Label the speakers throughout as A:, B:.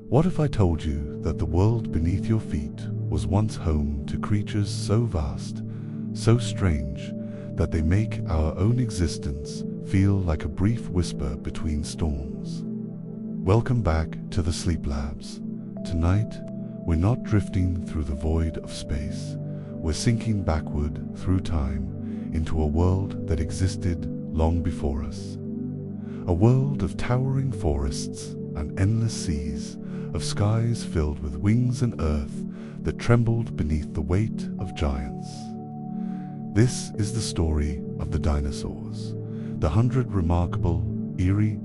A: What if I told you that the world beneath your feet was once home to creatures so vast, so strange, that they make our own existence feel like a brief whisper between storms? Welcome back to the Sleep Labs. Tonight, we're not drifting through the void of space. We're sinking backward through time into a world that existed long before us. A world of towering forests and endless seas, of skies filled with wings and earth that trembled beneath the weight of giants. This is the story of the dinosaurs, the 100 remarkable, eerie,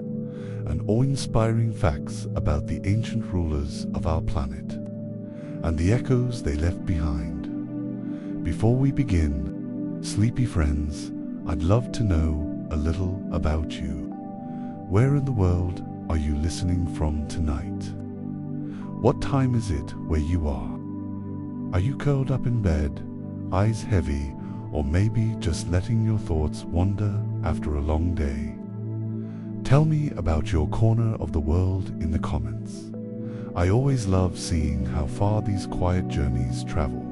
A: and awe-inspiring facts about the ancient rulers of our planet, and the echoes they left behind. Before we begin, sleepy friends, I'd love to know a little about you. Where in the world are you listening from tonight? What time is it where you are? Are you curled up in bed, eyes heavy, or maybe just letting your thoughts wander after a long day? Tell me about your corner of the world in the comments. I always love seeing how far these quiet journeys travel,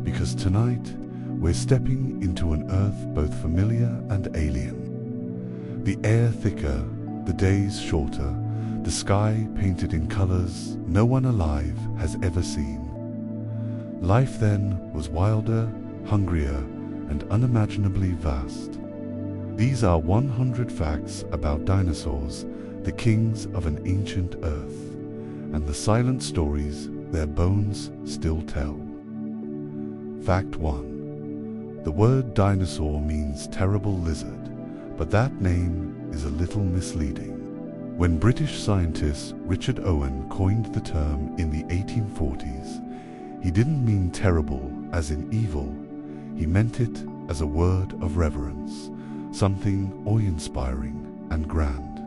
A: because tonight we're stepping into an Earth both familiar and alien. The air thicker, the days shorter, the sky painted in colors no one alive has ever seen. Life then was wilder, hungrier, and unimaginably vast. These are 100 facts about dinosaurs, the kings of an ancient Earth, and the silent stories their bones still tell. Fact 1. The word dinosaur means terrible lizard, but that name is a little misleading. When British scientist Richard Owen coined the term in the 1840s, he didn't mean terrible as in evil. He meant it as a word of reverence, something awe-inspiring and grand.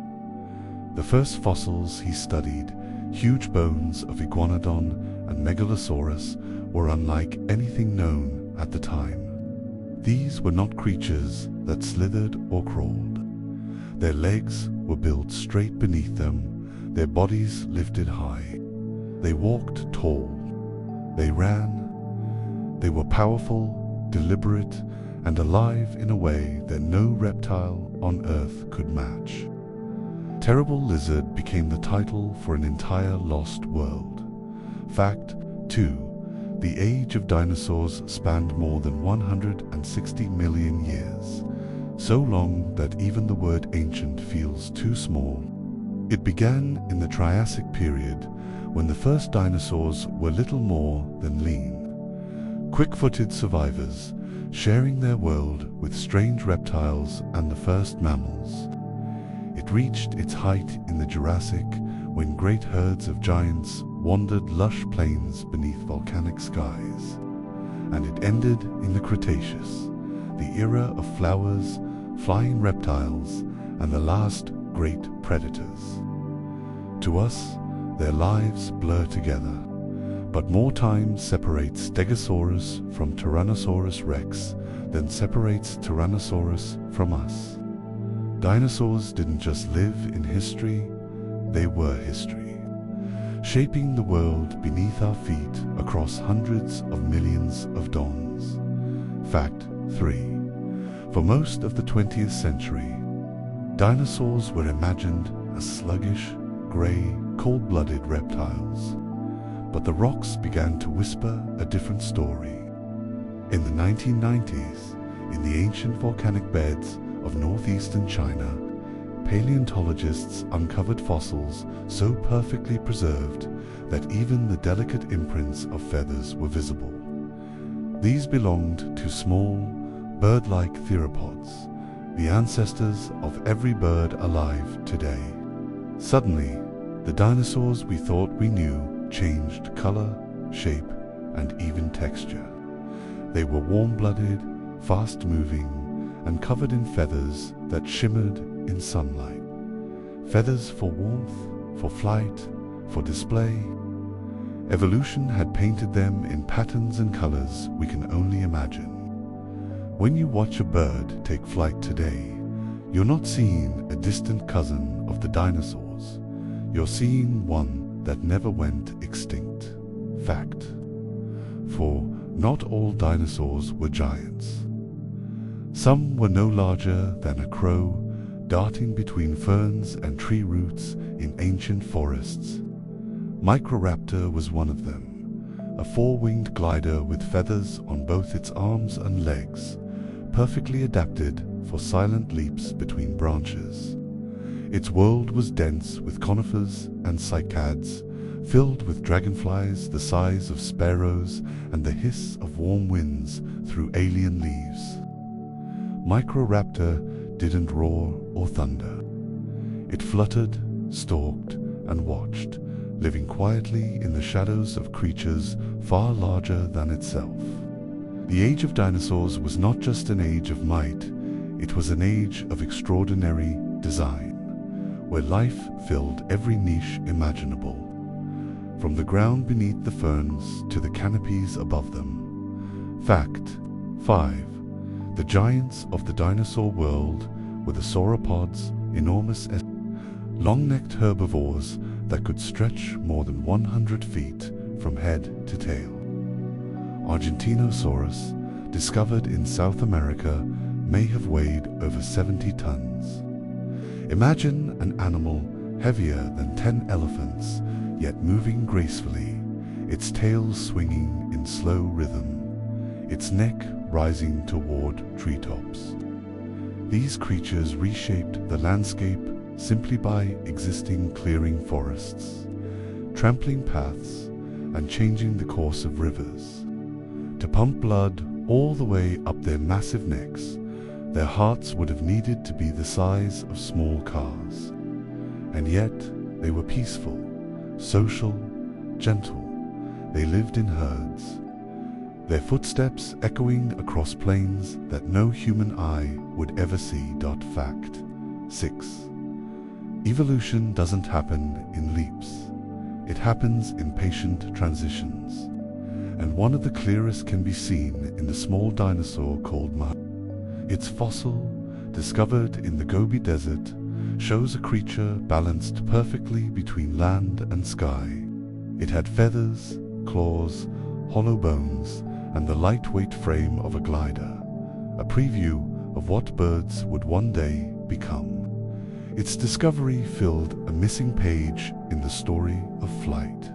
A: The first fossils he studied, huge bones of Iguanodon and Megalosaurus, were unlike anything known at the time. These were not creatures that slithered or crawled. Their legs were built straight beneath them, their bodies lifted high. They walked tall. They ran. They were powerful, deliberate, and alive in a way that no reptile on Earth could match. Terrible Lizard became the title for an entire lost world. Fact 2. The age of dinosaurs spanned more than 160 million years. So long that even the word ancient feels too small. It began in the Triassic period, when the first dinosaurs were little more than lean, quick-footed survivors, sharing their world with strange reptiles and the first mammals. It reached its height in the Jurassic, when great herds of giants wandered lush plains beneath volcanic skies. And it ended in the Cretaceous, the era of flowers, flying reptiles, and the last great predators. To us, their lives blur together, but more time separates Stegosaurus from Tyrannosaurus rex than separates Tyrannosaurus from us. Dinosaurs didn't just live in history, they were history, shaping the world beneath our feet across hundreds of millions of dawns. Fact 3. For most of the 20th century, dinosaurs were imagined as sluggish, grey, cold-blooded reptiles. But the rocks began to whisper a different story. In the 1990s, in the ancient volcanic beds of northeastern China, paleontologists uncovered fossils so perfectly preserved that even the delicate imprints of feathers were visible. These belonged to small, bird-like theropods, the ancestors of every bird alive today. Suddenly, the dinosaurs we thought we knew changed color, shape, and even texture. They were warm-blooded, fast-moving, and covered in feathers that shimmered in sunlight. Feathers for warmth, for flight, for display. Evolution had painted them in patterns and colors we can only imagine. When you watch a bird take flight today, you're not seeing a distant cousin of the dinosaurs. You're seeing one that never went extinct. Fact: for not all dinosaurs were giants. Some were no larger than a crow, darting between ferns and tree roots in ancient forests. Microraptor was one of them, a four-winged glider with feathers on both its arms and legs, perfectly adapted for silent leaps between branches. Its world was dense with conifers and cycads, filled with dragonflies the size of sparrows and the hiss of warm winds through alien leaves. Microraptor didn't roar or thunder. It fluttered, stalked, and watched, living quietly in the shadows of creatures far larger than itself. The age of dinosaurs was not just an age of might, it was an age of extraordinary design, where life filled every niche imaginable, from the ground beneath the ferns to the canopies above them. Fact: 5. The giants of the dinosaur world were the sauropods, enormous long-necked herbivores that could stretch more than 100 feet from head to tail. Argentinosaurus, discovered in South America, may have weighed over 70 tons. Imagine an animal heavier than 10 elephants, yet moving gracefully, its tail swinging in slow rhythm, its neck rising toward treetops. These creatures reshaped the landscape simply by existing, clearing forests, trampling paths, and changing the course of rivers. To pump blood all the way up their massive necks, their hearts would have needed to be the size of small cars. And yet, they were peaceful, social, gentle. They lived in herds, their footsteps echoing across plains that no human eye would ever see. Fact: 6. Evolution doesn't happen in leaps. It happens in patient transitions. And one of the clearest can be seen in the small dinosaur called Ma. Its fossil, discovered in the Gobi Desert, shows a creature balanced perfectly between land and sky. It had feathers, claws, hollow bones, and the lightweight frame of a glider, a preview of what birds would one day become. Its discovery filled a missing page in the story of flight,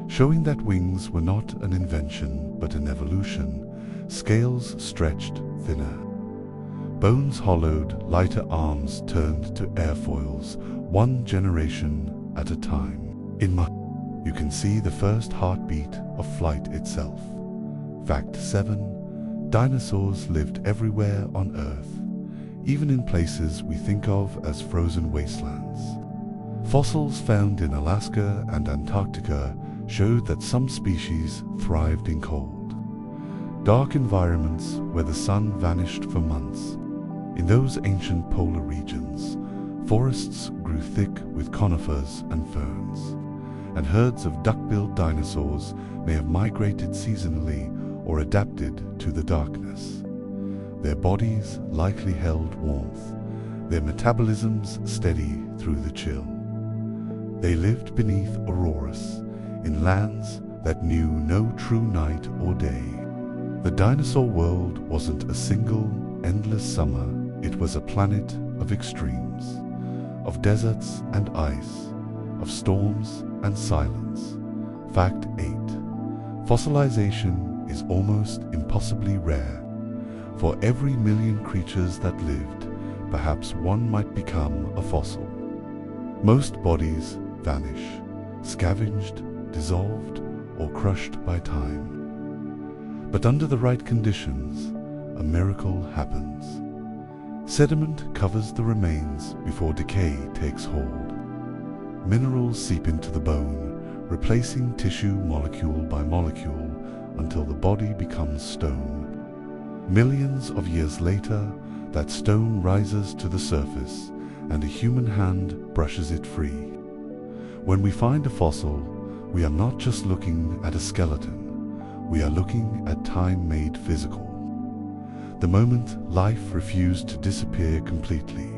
A: showing that wings were not an invention but an evolution, scales stretched thinner, bones hollowed, lighter arms turned to airfoils, one generation at a time. In Ma, you can see the first heartbeat of flight itself. Fact: 7. Dinosaurs lived everywhere on Earth, even in places we think of as frozen wastelands. Fossils found in Alaska and Antarctica showed that some species thrived in cold, dark environments where the sun vanished for months. In those ancient polar regions, forests grew thick with conifers and ferns, and herds of duck-billed dinosaurs may have migrated seasonally or adapted to the darkness. Their bodies likely held warmth, their metabolisms steady through the chill. They lived beneath auroras, in lands that knew no true night or day. The dinosaur world wasn't a single, endless summer, it was a planet of extremes, of deserts and ice, of storms and silence. Fact: 8. Fossilization is almost impossibly rare. For every million creatures that lived, perhaps one might become a fossil. Most bodies vanish, scavenged, dissolved, or crushed by time. But under the right conditions, a miracle happens. Sediment covers the remains before decay takes hold. Minerals seep into the bone, replacing tissue molecule by molecule until the body becomes stone. Millions of years later, that stone rises to the surface and a human hand brushes it free. When we find a fossil, we are not just looking at a skeleton, we are looking at time made physical. The moment life refused to disappear completely.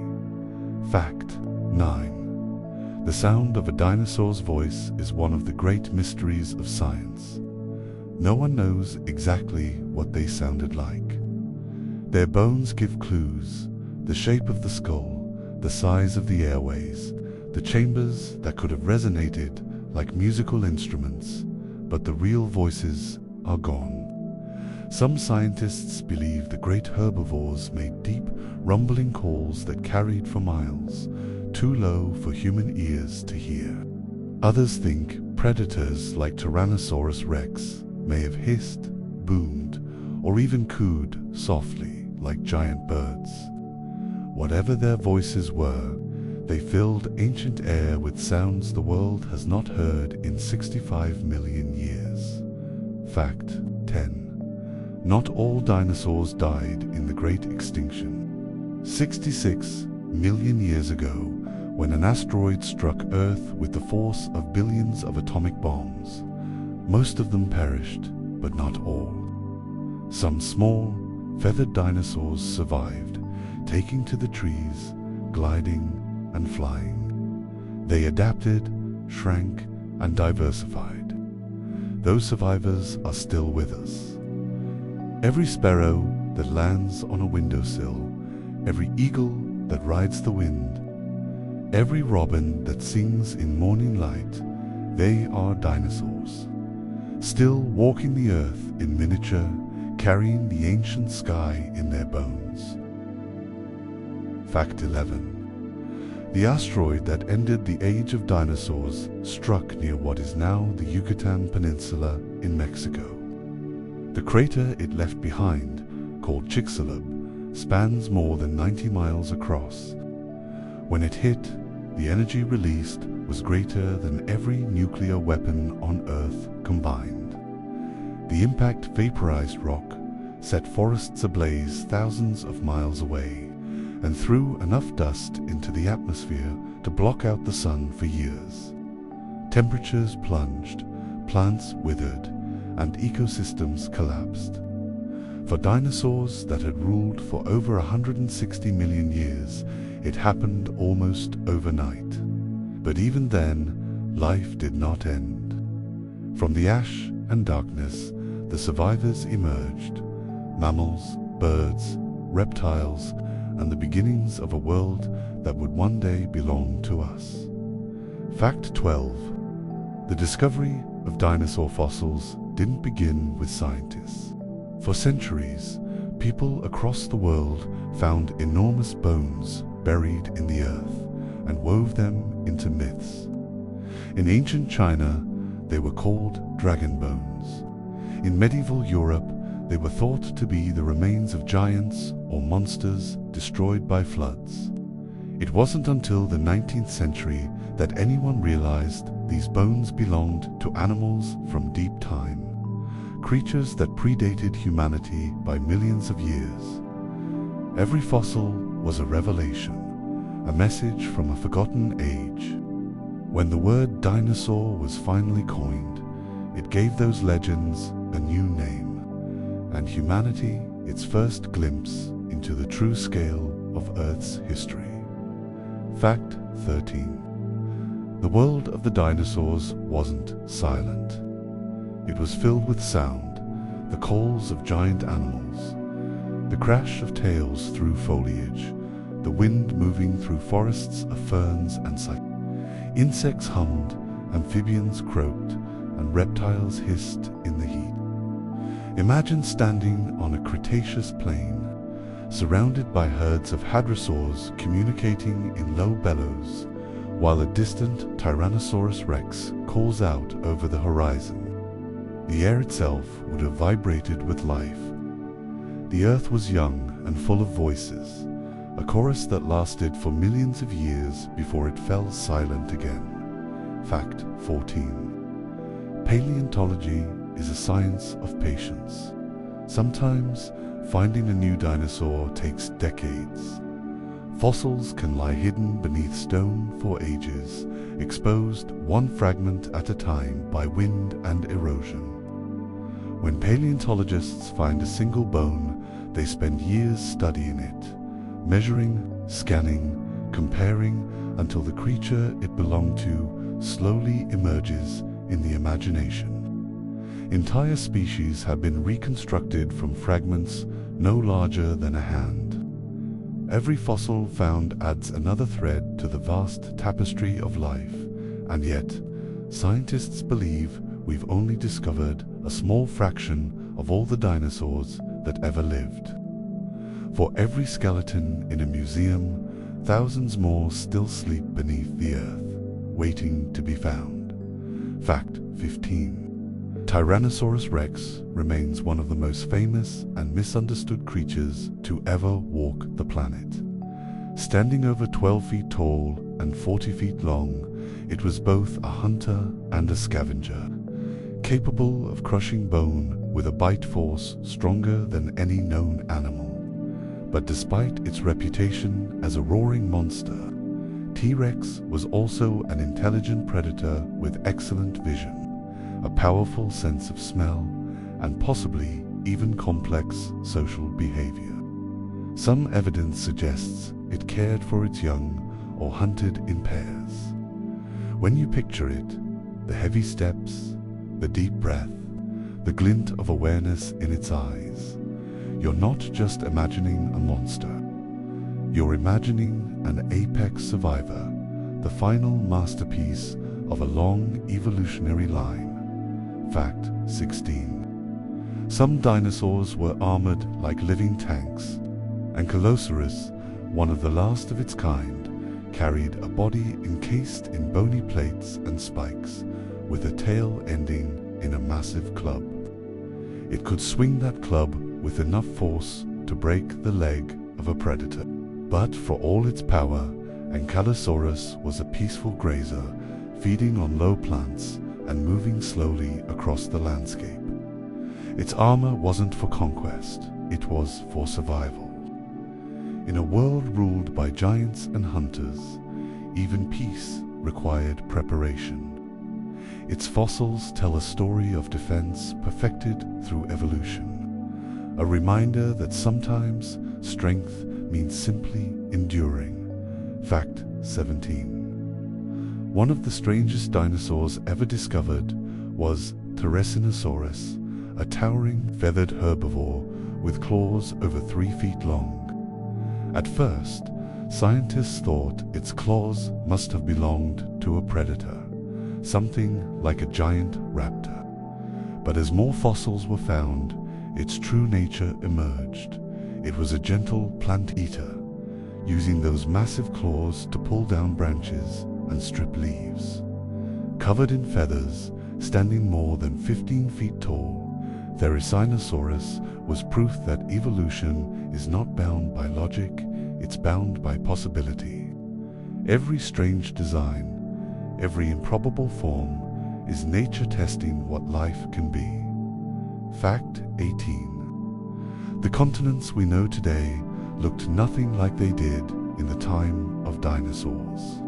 A: Fact: 9. The sound of a dinosaur's voice is one of the great mysteries of science. No one knows exactly what they sounded like. Their bones give clues: the shape of the skull, the size of the airways, the chambers that could have resonated like musical instruments, but the real voices are gone. Some scientists believe the great herbivores made deep, rumbling calls that carried for miles, too low for human ears to hear. Others think predators like Tyrannosaurus rex may have hissed, boomed, or even cooed softly like giant birds. Whatever their voices were, they filled ancient air with sounds the world has not heard in 65 million years. Fact 10. Not all dinosaurs died in the Great Extinction. 66 million years ago, when an asteroid struck Earth with the force of billions of atomic bombs, most of them perished, but not all. Some small, feathered dinosaurs survived, taking to the trees, gliding and flying. They adapted, shrank, and diversified. Those survivors are still with us. Every sparrow that lands on a windowsill, every eagle that rides the wind, every robin that sings in morning light, they are dinosaurs, still walking the earth in miniature, carrying the ancient sky in their bones. Fact 11. The asteroid that ended the age of dinosaurs struck near what is now the Yucatan Peninsula in Mexico. The crater it left behind, called Chicxulub, spans more than 90 miles across. When it hit, the energy released was greater than every nuclear weapon on Earth combined. The impact vaporized rock, set forests ablaze thousands of miles away, and threw enough dust into the atmosphere to block out the sun for years. Temperatures plunged, plants withered, and ecosystems collapsed. For dinosaurs that had ruled for over 160 million years, it happened almost overnight. But even then, life did not end. From the ash and darkness, the survivors emerged: mammals, birds, reptiles, and the beginnings of a world that would one day belong to us. Fact 12. The discovery of dinosaur fossils didn't begin with scientists. For centuries, people across the world found enormous bones buried in the earth and wove them into myths. In ancient China, they were called dragon bones. In medieval Europe, they were thought to be the remains of giants or monsters destroyed by floods. It wasn't until the 19th century that anyone realized these bones belonged to animals from deep time, creatures that predated humanity by millions of years. Every fossil was a revelation, a message from a forgotten age. When the word dinosaur was finally coined, it gave those legends a new name, and humanity its first glimpse into the true scale of Earth's history. Fact 13. The world of the dinosaurs wasn't silent. It was filled with sound, the calls of giant animals, the crash of tails through foliage, the wind moving through forests of ferns and cycads. Insects hummed, amphibians croaked, and reptiles hissed in the heat. Imagine standing on a Cretaceous plain, surrounded by herds of hadrosaurs communicating in low bellows, while a distant Tyrannosaurus rex calls out over the horizon. The air itself would have vibrated with life. The earth was young and full of voices, a chorus that lasted for millions of years before it fell silent again. Fact 14. Paleontology is a science of patience. Sometimes finding a new dinosaur takes decades. Fossils can lie hidden beneath stone for ages, exposed one fragment at a time by wind and erosion. When paleontologists find a single bone, they spend years studying it, measuring, scanning, comparing until the creature it belonged to slowly emerges in the imagination. Entire species have been reconstructed from fragments no larger than a hand. Every fossil found adds another thread to the vast tapestry of life, and yet, scientists believe we've only discovered a small fraction of all the dinosaurs that ever lived. For every skeleton in a museum, thousands more still sleep beneath the earth, waiting to be found. Fact 15. Tyrannosaurus rex remains one of the most famous and misunderstood creatures to ever walk the planet. Standing over 12 feet tall and 40 feet long, it was both a hunter and a scavenger, capable of crushing bone with a bite force stronger than any known animal. But despite its reputation as a roaring monster, T-Rex was also an intelligent predator with excellent vision, a powerful sense of smell, and possibly even complex social behavior. Some evidence suggests it cared for its young or hunted in pairs. When you picture it, the heavy steps, the deep breath, the glint of awareness in its eyes, you're not just imagining a monster. You're imagining an apex survivor, the final masterpiece of a long evolutionary line. Fact 16. Some dinosaurs were armored like living tanks. Ankylosaurus, one of the last of its kind, carried a body encased in bony plates and spikes, with a tail ending in a massive club. It could swing that club with enough force to break the leg of a predator. But for all its power, Ankylosaurus was a peaceful grazer, feeding on low plants and moving slowly across the landscape. Its armor wasn't for conquest, it was for survival. In a world ruled by giants and hunters, even peace required preparation. Its fossils tell a story of defense perfected through evolution, a reminder that sometimes strength means simply enduring. Fact 17. One of the strangest dinosaurs ever discovered was Therizinosaurus, a towering feathered herbivore with claws over 3 feet long. At first, scientists thought its claws must have belonged to a predator, something like a giant raptor. But as more fossils were found, its true nature emerged. It was a gentle plant eater, using those massive claws to pull down branches and strip leaves. Covered in feathers, standing more than 15 feet tall, Therizinosaurus was proof that evolution is not bound by logic, it's bound by possibility. Every strange design, every improbable form, is nature testing what life can be. Fact 18. The continents we know today looked nothing like they did in the time of dinosaurs.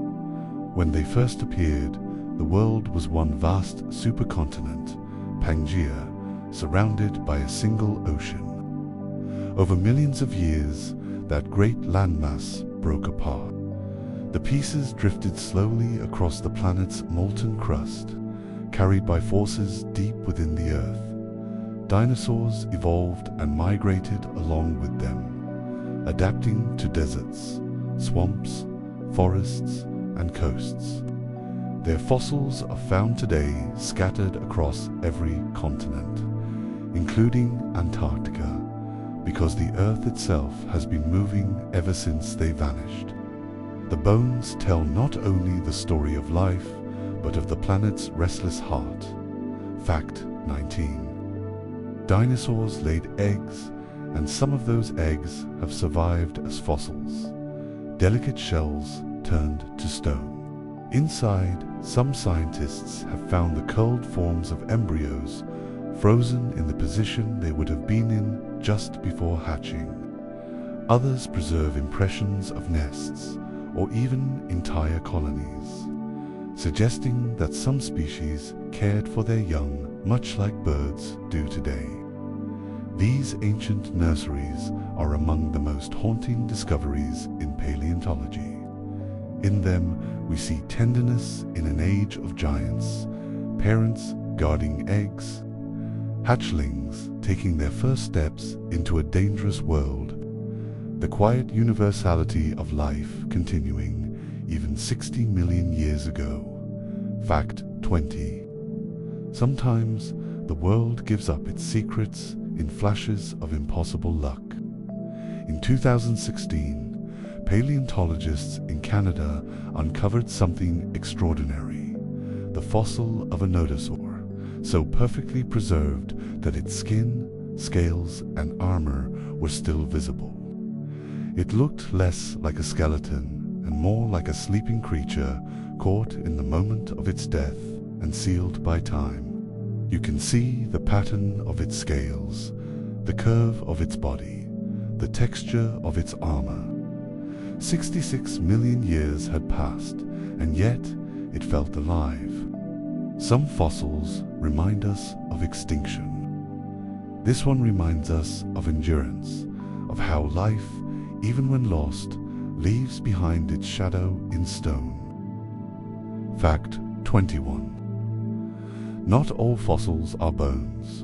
A: When they first appeared, the world was one vast supercontinent, Pangaea, surrounded by a single ocean. Over millions of years, that great landmass broke apart. The pieces drifted slowly across the planet's molten crust, carried by forces deep within the Earth. Dinosaurs evolved and migrated along with them, adapting to deserts, swamps, forests, and coasts. Their fossils are found today scattered across every continent, including Antarctica, because the Earth itself has been moving ever since they vanished. The bones tell not only the story of life, but of the planet's restless heart. Fact 19. Dinosaurs laid eggs, and some of those eggs have survived as fossils, delicate shells turned to stone. Inside, some scientists have found the curled forms of embryos frozen in the position they would have been in just before hatching. Others preserve impressions of nests, or even entire colonies, suggesting that some species cared for their young much like birds do today. These ancient nurseries are among the most haunting discoveries in paleontology. In them, we see tenderness in an age of giants, parents guarding eggs, hatchlings taking their first steps into a dangerous world, the quiet universality of life continuing even 60 million years ago. Fact 20. Sometimes the world gives up its secrets in flashes of impossible luck. In 2016, paleontologists in Canada uncovered something extraordinary: the fossil of a dinosaur, so perfectly preserved that its skin, scales, and armor were still visible. It looked less like a skeleton and more like a sleeping creature caught in the moment of its death and sealed by time. You can see the pattern of its scales, the curve of its body, the texture of its armor. 66 million years had passed, and yet it felt alive. Some fossils remind us of extinction. This one reminds us of endurance, of how life, even when lost, leaves behind its shadow in stone. Fact 21. Not all fossils are bones.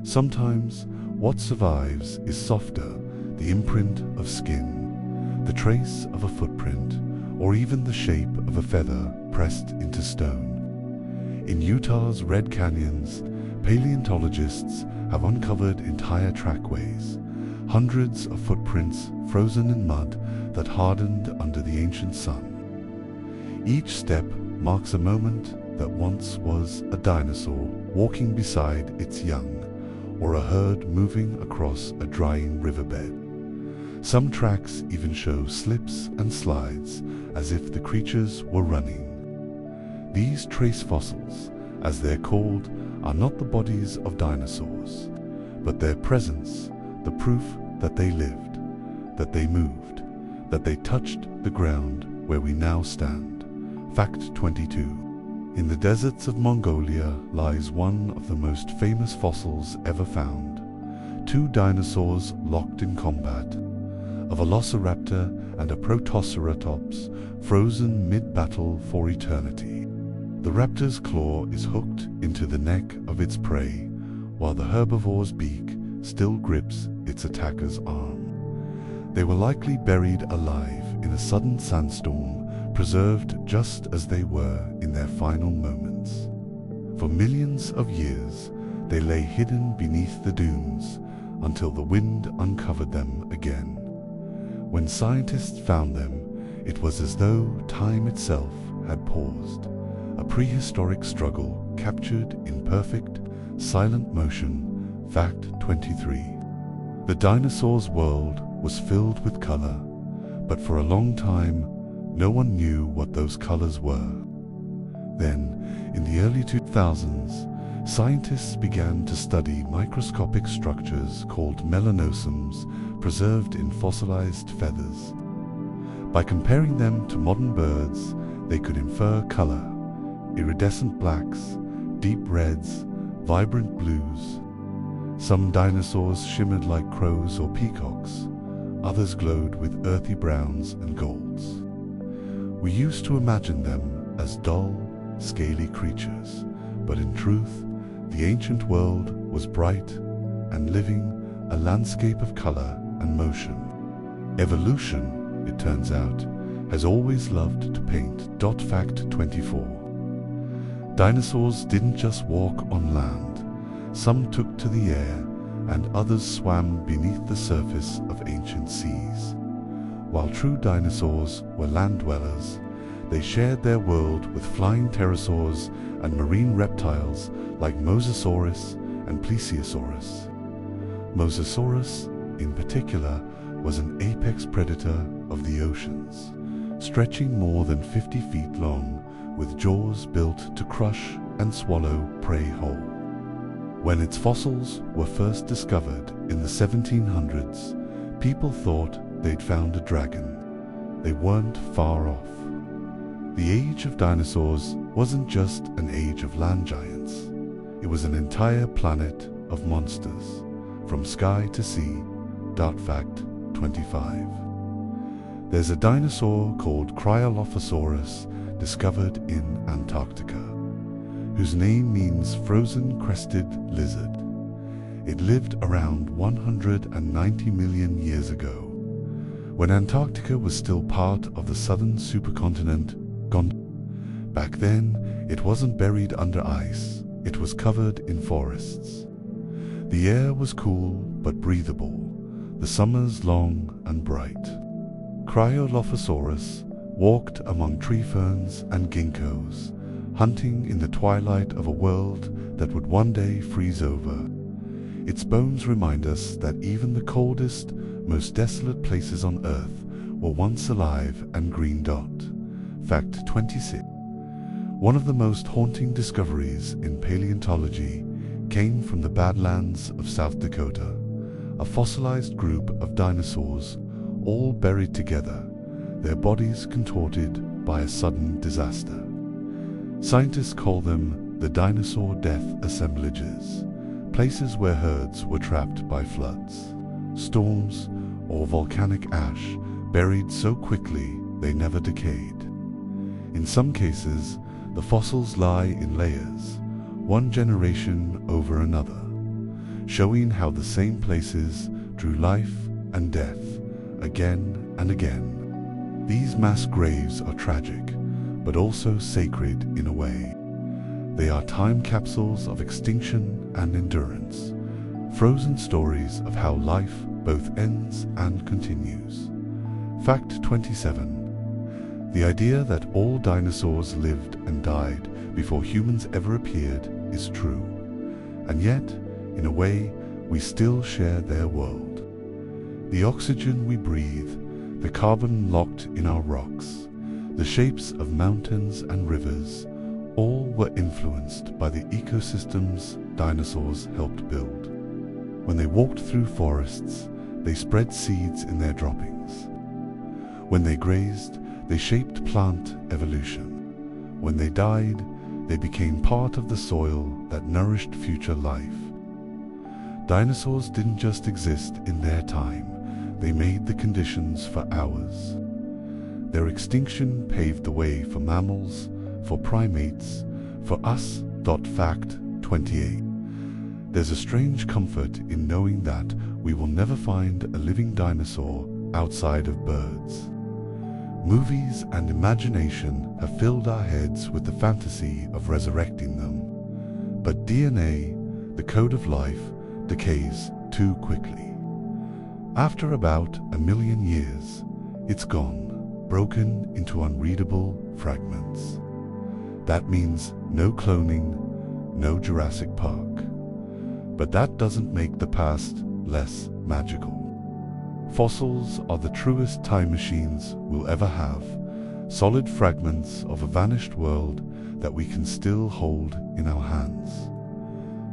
A: Sometimes what survives is softer, the imprint of skin, the trace of a footprint, or even the shape of a feather pressed into stone. In Utah's Red Canyons, paleontologists have uncovered entire trackways, hundreds of footprints frozen in mud that hardened under the ancient sun. Each step marks a moment that once was a dinosaur walking beside its young, or a herd moving across a drying riverbed. Some tracks even show slips and slides as if the creatures were running. These trace fossils, as they're called, are not the bodies of dinosaurs, but their presence, the proof that they lived, that they moved, that they touched the ground where we now stand. Fact 22. In the deserts of Mongolia lies one of the most famous fossils ever found. Two dinosaurs locked in combat, a velociraptor and a protoceratops, frozen mid-battle for eternity. The raptor's claw is hooked into the neck of its prey, while the herbivore's beak still grips its attacker's arm. They were likely buried alive in a sudden sandstorm, preserved just as they were in their final moments. For millions of years, they lay hidden beneath the dunes until the wind uncovered them again. When scientists found them, it was as though time itself had paused, a prehistoric struggle captured in perfect, silent motion. Fact 23. The dinosaurs' world was filled with color, but for a long time, no one knew what those colors were. Then, in the early 2000s, scientists began to study microscopic structures called melanosomes preserved in fossilized feathers. By comparing them to modern birds, they could infer color: iridescent blacks, deep reds, vibrant blues. Some dinosaurs shimmered like crows or peacocks, others glowed with earthy browns and golds. We used to imagine them as dull, scaly creatures, but in truth, the ancient world was bright and living, a landscape of color and motion. Evolution, it turns out, has always loved to paint. Fact 24. Dinosaurs didn't just walk on land. Some took to the air, and others swam beneath the surface of ancient seas. While true dinosaurs were land dwellers, they shared their world with flying pterosaurs and marine reptiles like Mosasaurus and Plesiosaurus. Mosasaurus, in particular, was an apex predator of the oceans, stretching more than 50 feet long, with jaws built to crush and swallow prey whole. When its fossils were first discovered in the 1700s, people thought they'd found a dragon. They weren't far off. The age of dinosaurs wasn't just an age of land giants. It was an entire planet of monsters, from sky to sea. Fact 25. There's a dinosaur called Cryolophosaurus discovered in Antarctica, whose name means frozen crested lizard. It lived around 190 million years ago, when Antarctica was still part of the southern supercontinent Gondwana. Back then, it wasn't buried under ice, it was covered in forests. The air was cool but breathable, the summers long and bright. Cryolophosaurus walked among tree ferns and ginkgos, hunting in the twilight of a world that would one day freeze over. Its bones remind us that even the coldest, most desolate places on Earth were once alive and green. Fact 26. One of the most haunting discoveries in paleontology came from the Badlands of South Dakota, a fossilized group of dinosaurs, all buried together, their bodies contorted by a sudden disaster. Scientists call them the dinosaur death assemblages, places where herds were trapped by floods, storms, or volcanic ash, buried so quickly they never decayed. In some cases, the fossils lie in layers, one generation over another, showing how the same places drew life and death again and again. These mass graves are tragic, but also sacred in a way. They are time capsules of extinction and endurance, frozen stories of how life both ends and continues. Fact 27. The idea that all dinosaurs lived and died before humans ever appeared is true, and yet, in a way, we still share their world. The oxygen we breathe, the carbon locked in our rocks, the shapes of mountains and rivers, all were influenced by the ecosystems dinosaurs helped build. When they walked through forests, they spread seeds in their droppings. When they grazed, they shaped plant evolution. When they died, they became part of the soil that nourished future life. Dinosaurs didn't just exist in their time, they made the conditions for ours. Their extinction paved the way for mammals, for primates, for us. Fact 28. There's a strange comfort in knowing that we will never find a living dinosaur outside of birds. Movies and imagination have filled our heads with the fantasy of resurrecting them. But DNA, the code of life, decays too quickly. After about 1 million years, it's gone, broken into unreadable fragments. That means no cloning, no Jurassic Park. But that doesn't make the past less magical. Fossils are the truest time machines we'll ever have, solid fragments of a vanished world that we can still hold in our hands.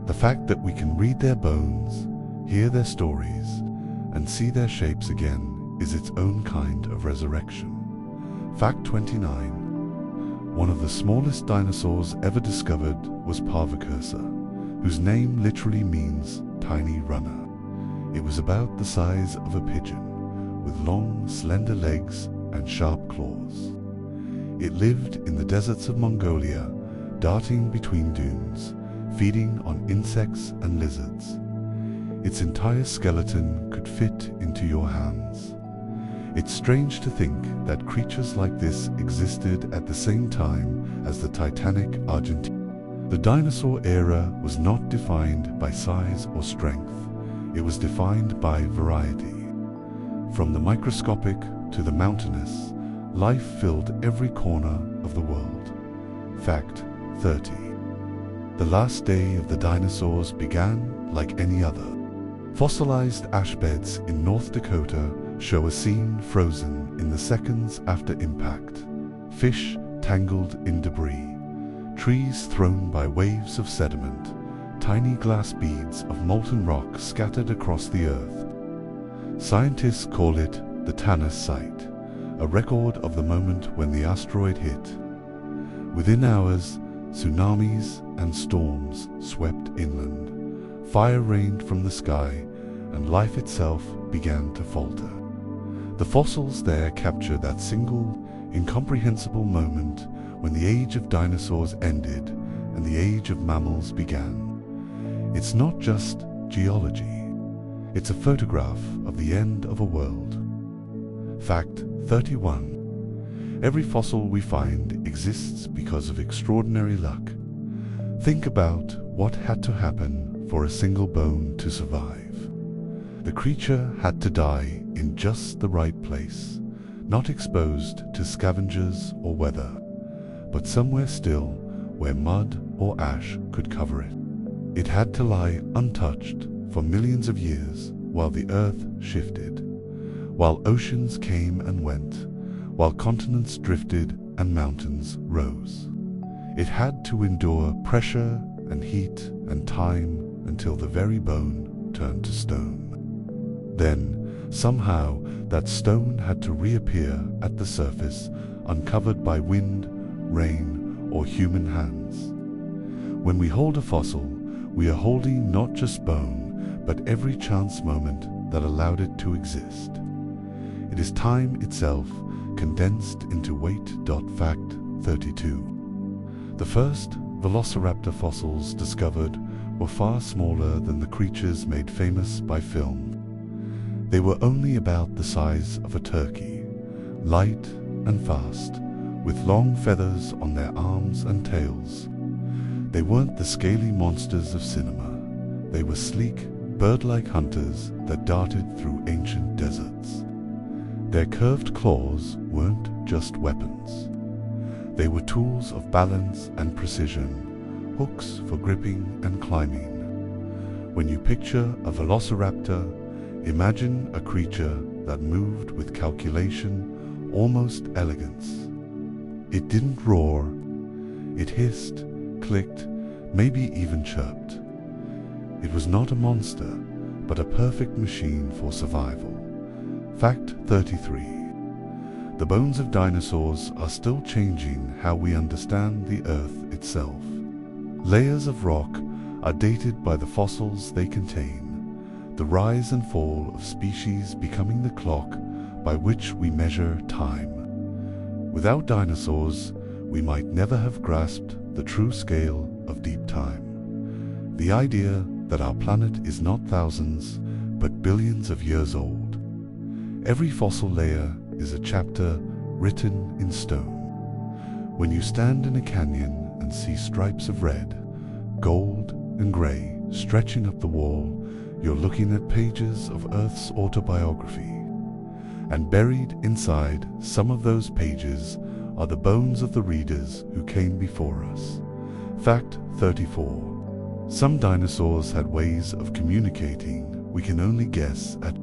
A: The fact that we can read their bones, hear their stories, and see their shapes again is its own kind of resurrection. Fact 29. One of the smallest dinosaurs ever discovered was Parvacursor, whose name literally means tiny runner. It was about the size of a pigeon, with long, slender legs and sharp claws. It lived in the deserts of Mongolia, darting between dunes, feeding on insects and lizards. Its entire skeleton could fit into your hands. It's strange to think that creatures like this existed at the same time as the Titanic Argentina. The dinosaur era was not defined by size or strength. It was defined by variety. From the microscopic to the mountainous, life filled every corner of the world. Fact 30. The last day of the dinosaurs began like any other. Fossilized ash beds in North Dakota show a scene frozen in the seconds after impact. Fish tangled in debris, trees thrown by waves of sediment, tiny glass beads of molten rock scattered across the earth. Scientists call it the Tanner Site, a record of the moment when the asteroid hit. Within hours, tsunamis and storms swept inland. Fire rained from the sky, and life itself began to falter. The fossils there capture that single, incomprehensible moment when the age of dinosaurs ended and the age of mammals began. It's not just geology. It's a photograph of the end of a world. Fact 31. Every fossil we find exists because of extraordinary luck. Think about what had to happen for a single bone to survive. The creature had to die in just the right place, not exposed to scavengers or weather, but somewhere still where mud or ash could cover it. It had to lie untouched for millions of years while the earth shifted, while oceans came and went, while continents drifted and mountains rose. It had to endure pressure and heat and time until the very bone turned to stone. Then, somehow, that stone had to reappear at the surface, uncovered by wind, rain, or human hands. When we hold a fossil, we are holding not just bone, but every chance moment that allowed it to exist. It is time itself, condensed into weight. Fact 32. The first velociraptor fossils discovered were far smaller than the creatures made famous by film. They were only about the size of a turkey, light and fast, with long feathers on their arms and tails. They weren't the scaly monsters of cinema. They were sleek, bird-like hunters that darted through ancient deserts. Their curved claws weren't just weapons. They were tools of balance and precision, hooks for gripping and climbing. When you picture a velociraptor, imagine a creature that moved with calculation, almost elegance. It didn't roar. It hissed, clicked, maybe even chirped. It was not a monster, but a perfect machine for survival. Fact 33. The bones of dinosaurs are still changing how we understand the Earth itself. Layers of rock are dated by the fossils they contain, the rise and fall of species becoming the clock by which we measure time. Without dinosaurs, we might never have grasped the true scale of deep time. The idea that our planet is not thousands, but billions of years old. Every fossil layer is a chapter written in stone. When you stand in a canyon and see stripes of red, gold, and gray stretching up the wall, you're looking at pages of Earth's autobiography. And buried inside some of those pages are the bones of the readers who came before us. Fact 34. Some dinosaurs had ways of communicating we can only guess at.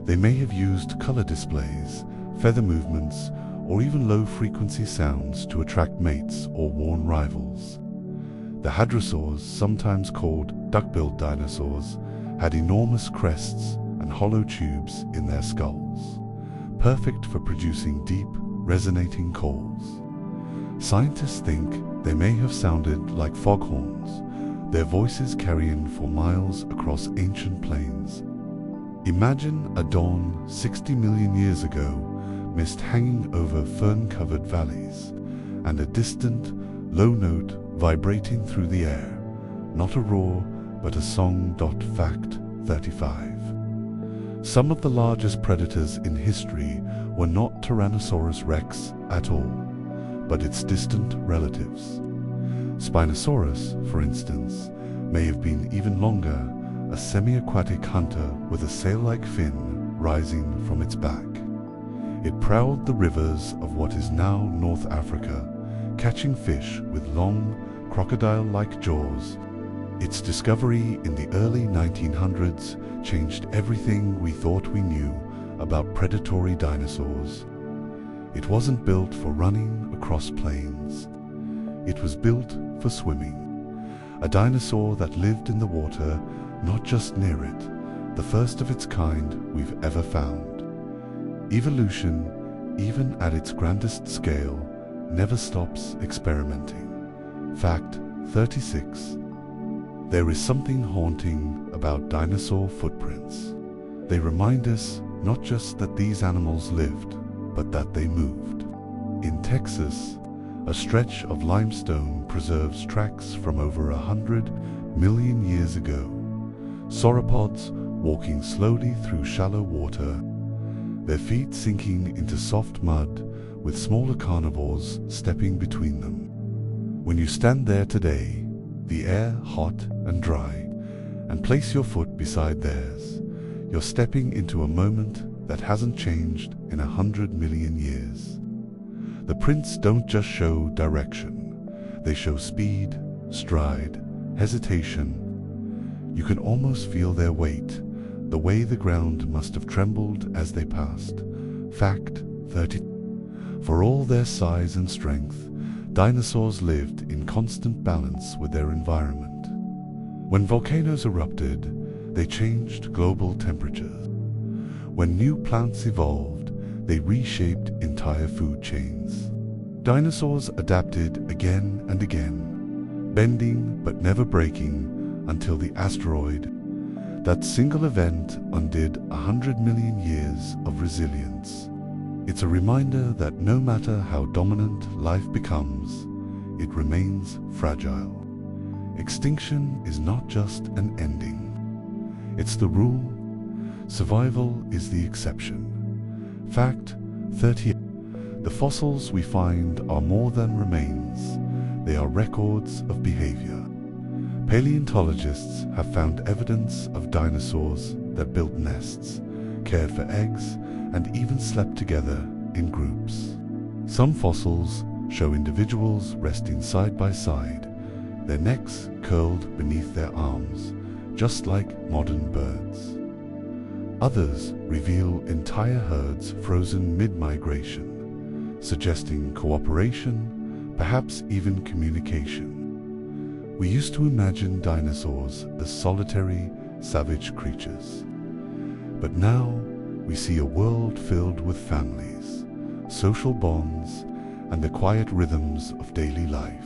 A: They may have used color displays, feather movements, or even low-frequency sounds to attract mates or warn rivals. The hadrosaurs, sometimes called duck-billed dinosaurs, had enormous crests and hollow tubes in their skulls, perfect for producing deep, resonating calls. Scientists think they may have sounded like foghorns, their voices carrying for miles across ancient plains. Imagine a dawn 60 million years ago, mist hanging over fern-covered valleys, and a distant, low note vibrating through the air, not a roar, but a song. Fact 35. Some of the largest predators in history were not Tyrannosaurus rex at all, but its distant relatives. Spinosaurus, for instance, may have been even longer, a semi-aquatic hunter with a sail-like fin rising from its back. It prowled the rivers of what is now North Africa, catching fish with long, crocodile-like jaws. Its discovery in the early 1900s changed everything we thought we knew about predatory dinosaurs. It wasn't built for running across plains. It was built for swimming. A dinosaur that lived in the water, not just near it, the first of its kind we've ever found. Evolution, even at its grandest scale, never stops experimenting. Fact 36. There is something haunting about dinosaur footprints. They remind us not just that these animals lived, but that they moved. In Texas, a stretch of limestone preserves tracks from over 100 million years ago. Sauropods walking slowly through shallow water, their feet sinking into soft mud, with smaller carnivores stepping between them. When you stand there today, the air hot and dry, and place your foot beside theirs, you're stepping into a moment that hasn't changed in 100 million years. The prints don't just show direction, they show speed, stride, hesitation. You can almost feel their weight, the way the ground must have trembled as they passed. Fact 30. For all their size and strength, dinosaurs lived in constant balance with their environment. When volcanoes erupted, they changed global temperatures. When new plants evolved, they reshaped entire food chains. Dinosaurs adapted again and again, bending but never breaking until the asteroid. That single event undid 100 million years of resilience. It's a reminder that no matter how dominant life becomes, it remains fragile. Extinction is not just an ending. It's the rule. Survival is the exception. Fact 30. The fossils we find are more than remains. They are records of behavior. Paleontologists have found evidence of dinosaurs that built nests, cared for eggs, and even slept together in groups. Some fossils show individuals resting side by side, their necks curled beneath their arms, just like modern birds. Others reveal entire herds frozen mid-migration, suggesting cooperation, perhaps even communication. We used to imagine dinosaurs as solitary, savage creatures. But now we see a world filled with families, social bonds, and the quiet rhythms of daily life,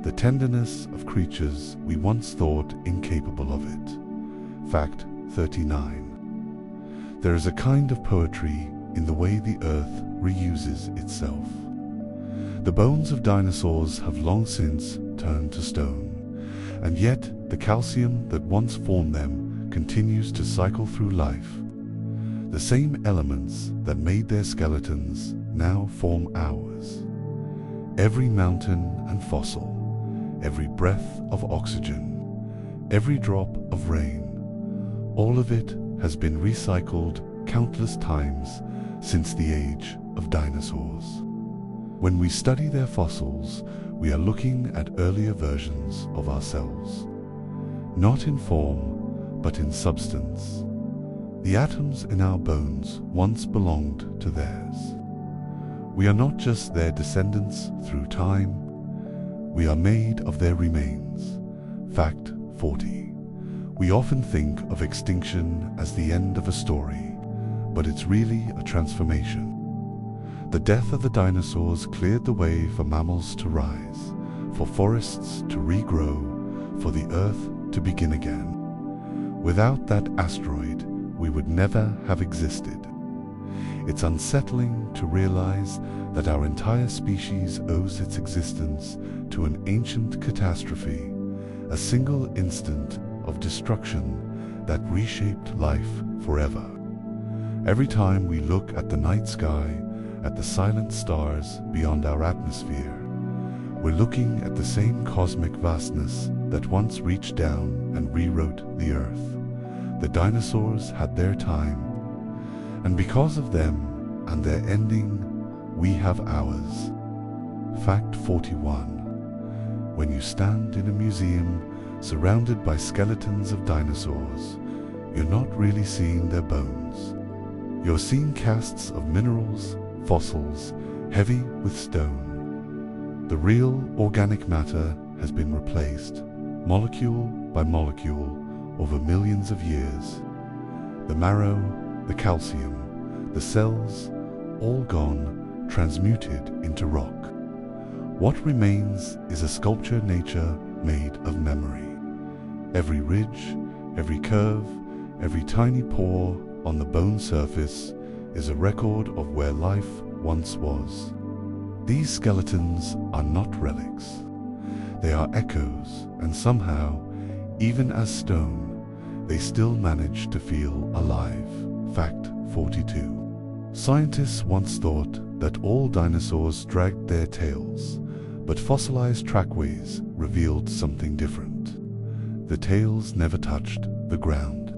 A: the tenderness of creatures we once thought incapable of it. Fact 39. There is a kind of poetry in the way the earth reuses itself. The bones of dinosaurs have long since turned to stone, and yet the calcium that once formed them continues to cycle through life. The same elements that made their skeletons now form ours. Every mountain and fossil, every breath of oxygen, every drop of rain, all of it has been recycled countless times since the age of dinosaurs. When we study their fossils, we are looking at earlier versions of ourselves, not in form, but in substance. The atoms in our bones once belonged to theirs. We are not just their descendants through time, we are made of their remains. Fact 40. We often think of extinction as the end of a story, but it's really a transformation. The death of the dinosaurs cleared the way for mammals to rise, for forests to regrow, for the earth to begin again. Without that asteroid, we would never have existed. It's unsettling to realize that our entire species owes its existence to an ancient catastrophe, a single instant of destruction that reshaped life forever. Every time we look at the night sky, at the silent stars beyond our atmosphere, we're looking at the same cosmic vastness that once reached down and rewrote the earth. The dinosaurs had their time, and because of them and their ending, we have ours. Fact 41. When you stand in a museum surrounded by skeletons of dinosaurs, you're not really seeing their bones. You're seeing casts of minerals, fossils, heavy with stone. The real organic matter has been replaced, molecule by molecule, over millions of years. The marrow, the calcium, the cells, all gone, transmuted into rock. What remains is a sculpture nature made of memory. Every ridge, every curve, every tiny pore on the bone surface is a record of where life once was. These skeletons are not relics. They are echoes, and somehow, even as stone, they still manage to feel alive. Fact 42. Scientists once thought that all dinosaurs dragged their tails, but fossilized trackways revealed something different. The tails never touched the ground.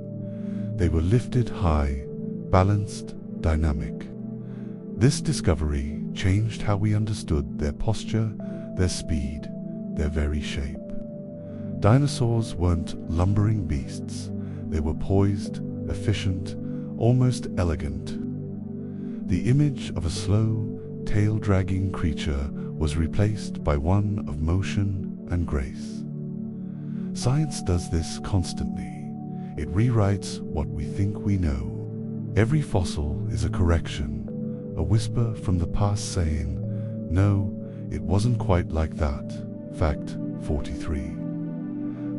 A: They were lifted high, balanced, dynamic. This discovery changed how we understood their posture, their speed, their very shape. Dinosaurs weren't lumbering beasts. They were poised, efficient, almost elegant. The image of a slow, tail-dragging creature was replaced by one of motion and grace. Science does this constantly. It rewrites what we think we know. Every fossil is a correction, a whisper from the past saying, "No, it wasn't quite like that." Fact 43.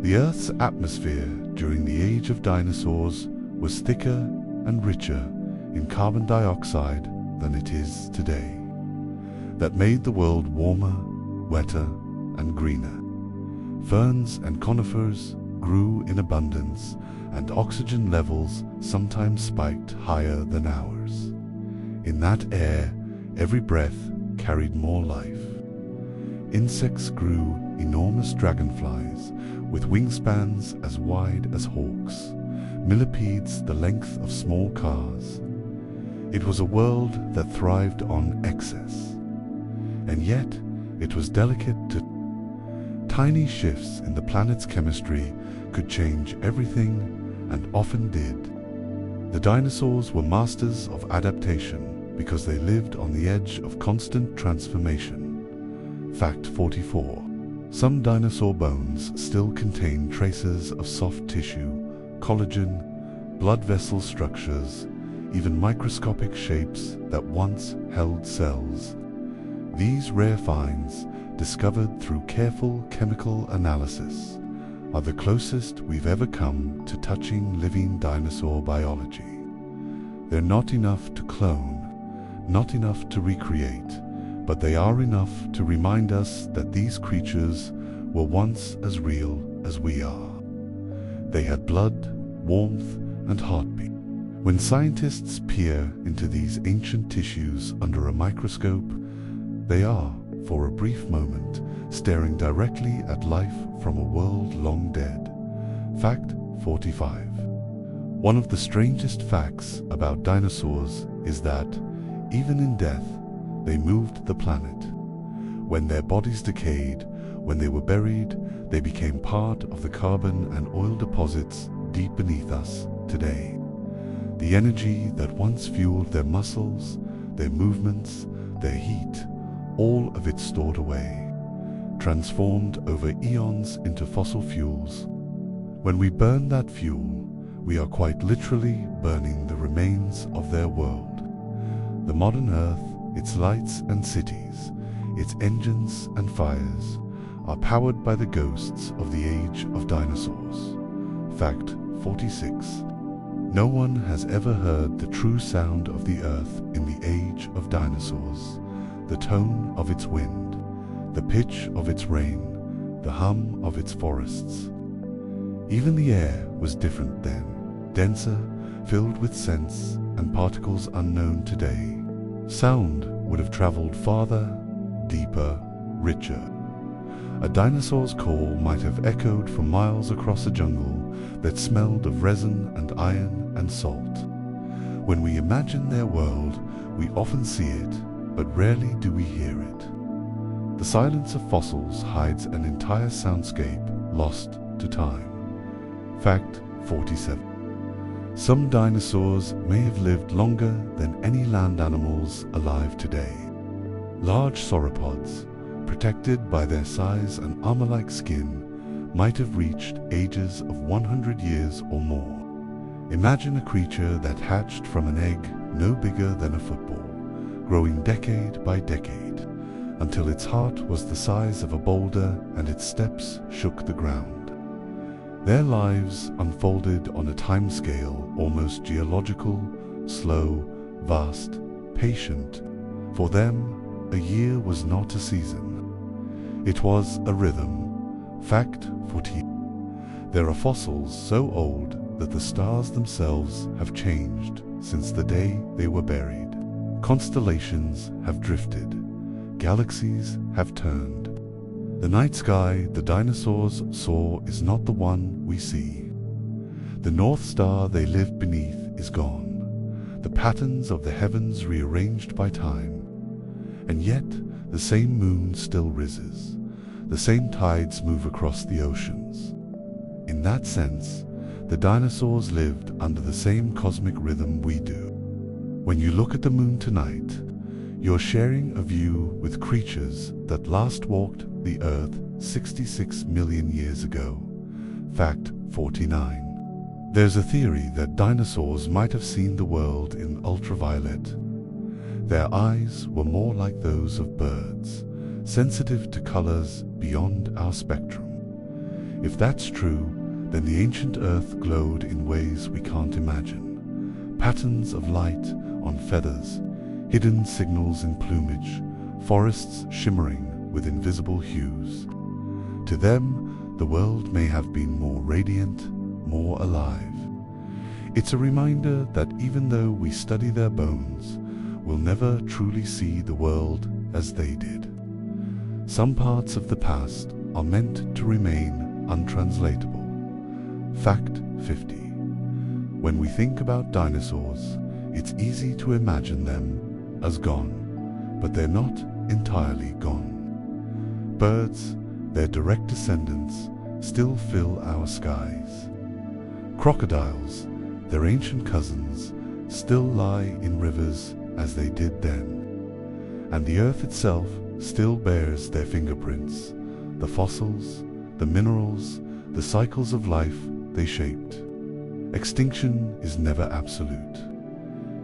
A: The Earth's atmosphere during the age of dinosaurs was thicker and richer in carbon dioxide than it is today. That made the world warmer, wetter, and greener. Ferns and conifers grew in abundance, and oxygen levels sometimes spiked higher than ours. In that air, every breath carried more life. Insects grew enormous dragonflies with wingspans as wide as hawks, millipedes the length of small cars. It was a world that thrived on excess. And yet, it was delicate too. Tiny shifts in the planet's chemistry could change everything, and often did. The dinosaurs were masters of adaptation because they lived on the edge of constant transformation. Fact 44. Some dinosaur bones still contain traces of soft tissue, collagen, blood vessel structures, even microscopic shapes that once held cells. These rare finds, discovered through careful chemical analysis, are the closest we've ever come to touching living dinosaur biology. They're not enough to clone, not enough to recreate, but they are enough to remind us that these creatures were once as real as we are. They had blood, warmth, and heartbeat. When scientists peer into these ancient tissues under a microscope, they are, for a brief moment, staring directly at life from a world long dead. Fact 45. One of the strangest facts about dinosaurs is that, even in death, they moved the planet. When their bodies decayed, when they were buried, they became part of the carbon and oil deposits deep beneath us today. The energy that once fueled their muscles, their movements, their heat, all of it stored away, transformed over eons into fossil fuels. When we burn that fuel, we are quite literally burning the remains of their world. The modern Earth, its lights and cities, its engines and fires, are powered by the ghosts of the age of dinosaurs. Fact 46. No one has ever heard the true sound of the Earth in the age of dinosaurs, the tone of its wind, the pitch of its rain, the hum of its forests. Even the air was different then, denser, filled with scents and particles unknown today. Sound would have traveled farther, deeper, richer. A dinosaur's call might have echoed for miles across a jungle that smelled of resin and iron and salt. When we imagine their world, we often see it, but rarely do we hear it. The silence of fossils hides an entire soundscape lost to time. Fact 47. Some dinosaurs may have lived longer than any land animals alive today. Large sauropods, protected by their size and armor-like skin, might have reached ages of 100 years or more. Imagine a creature that hatched from an egg no bigger than a football, growing decade by decade, until its heart was the size of a boulder and its steps shook the ground. Their lives unfolded on a timescale almost geological, slow, vast, patient. For them, a year was not a season. It was a rhythm. Fact 40. There are fossils so old that the stars themselves have changed since the day they were buried. Constellations have drifted. Galaxies have turned. The night sky the dinosaurs saw is not the one we see. The North Star they lived beneath is gone. The patterns of the heavens rearranged by time. And yet, the same moon still rises. The same tides move across the oceans. In that sense, the dinosaurs lived under the same cosmic rhythm we do. When you look at the moon tonight, you're sharing a view with creatures that last walked the Earth 66 million years ago. Fact 49. There's a theory that dinosaurs might have seen the world in ultraviolet. Their eyes were more like those of birds, sensitive to colors beyond our spectrum. If that's true, then the ancient Earth glowed in ways we can't imagine. Patterns of light on feathers, hidden signals in plumage, forests shimmering with invisible hues. To them, the world may have been more radiant, more alive. It's a reminder that even though we study their bones, we'll never truly see the world as they did. Some parts of the past are meant to remain untranslatable. Fact 50. When we think about dinosaurs, it's easy to imagine them as gone, but they're not entirely gone. Birds, their direct descendants, still fill our skies. Crocodiles, their ancient cousins, still lie in rivers as they did then. And the Earth itself still bears their fingerprints, the fossils, the minerals, the cycles of life they shaped. Extinction is never absolute.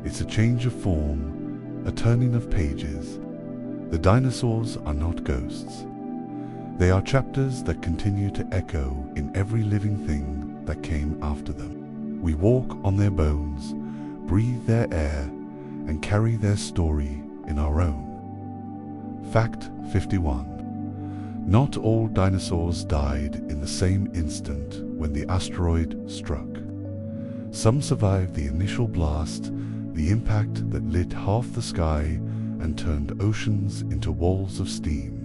A: It's a change of form, a turning of pages. The dinosaurs are not ghosts. They are chapters that continue to echo in every living thing that came after them. We walk on their bones, breathe their air, and carry their story in our own. Fact 51. Not all dinosaurs died in the same instant when the asteroid struck. Some survived the initial blast, the impact that lit half the sky and turned oceans into walls of steam.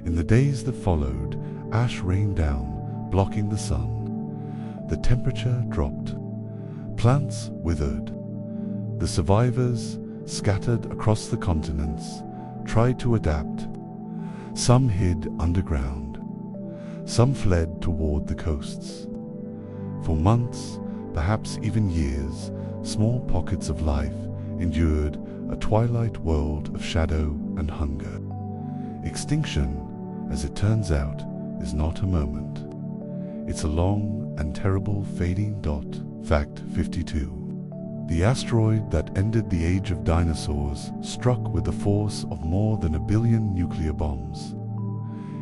A: In the days that followed, ash rained down, blocking the sun. The temperature dropped. Plants withered. The survivors, scattered across the continents, tried to adapt. Some hid underground. Some fled toward the coasts. For months, perhaps even years, small pockets of life endured a twilight world of shadow and hunger. Extinction, as it turns out, is not a moment. It's a long and terrible fading dot. Fact 52. The asteroid that ended the age of dinosaurs struck with the force of more than 1 billion nuclear bombs.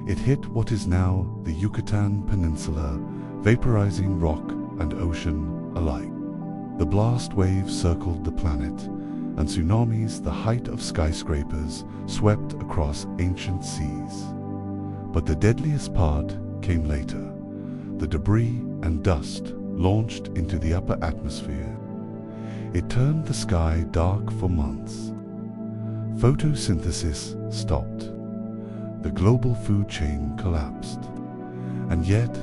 A: It hit what is now the Yucatan Peninsula, vaporizing rock and ocean alike. The blast wave circled the planet, and tsunamis the height of skyscrapers swept across ancient seas. But the deadliest part came later. The debris and dust launched into the upper atmosphere. It turned the sky dark for months. Photosynthesis stopped. The global food chain collapsed. And yet,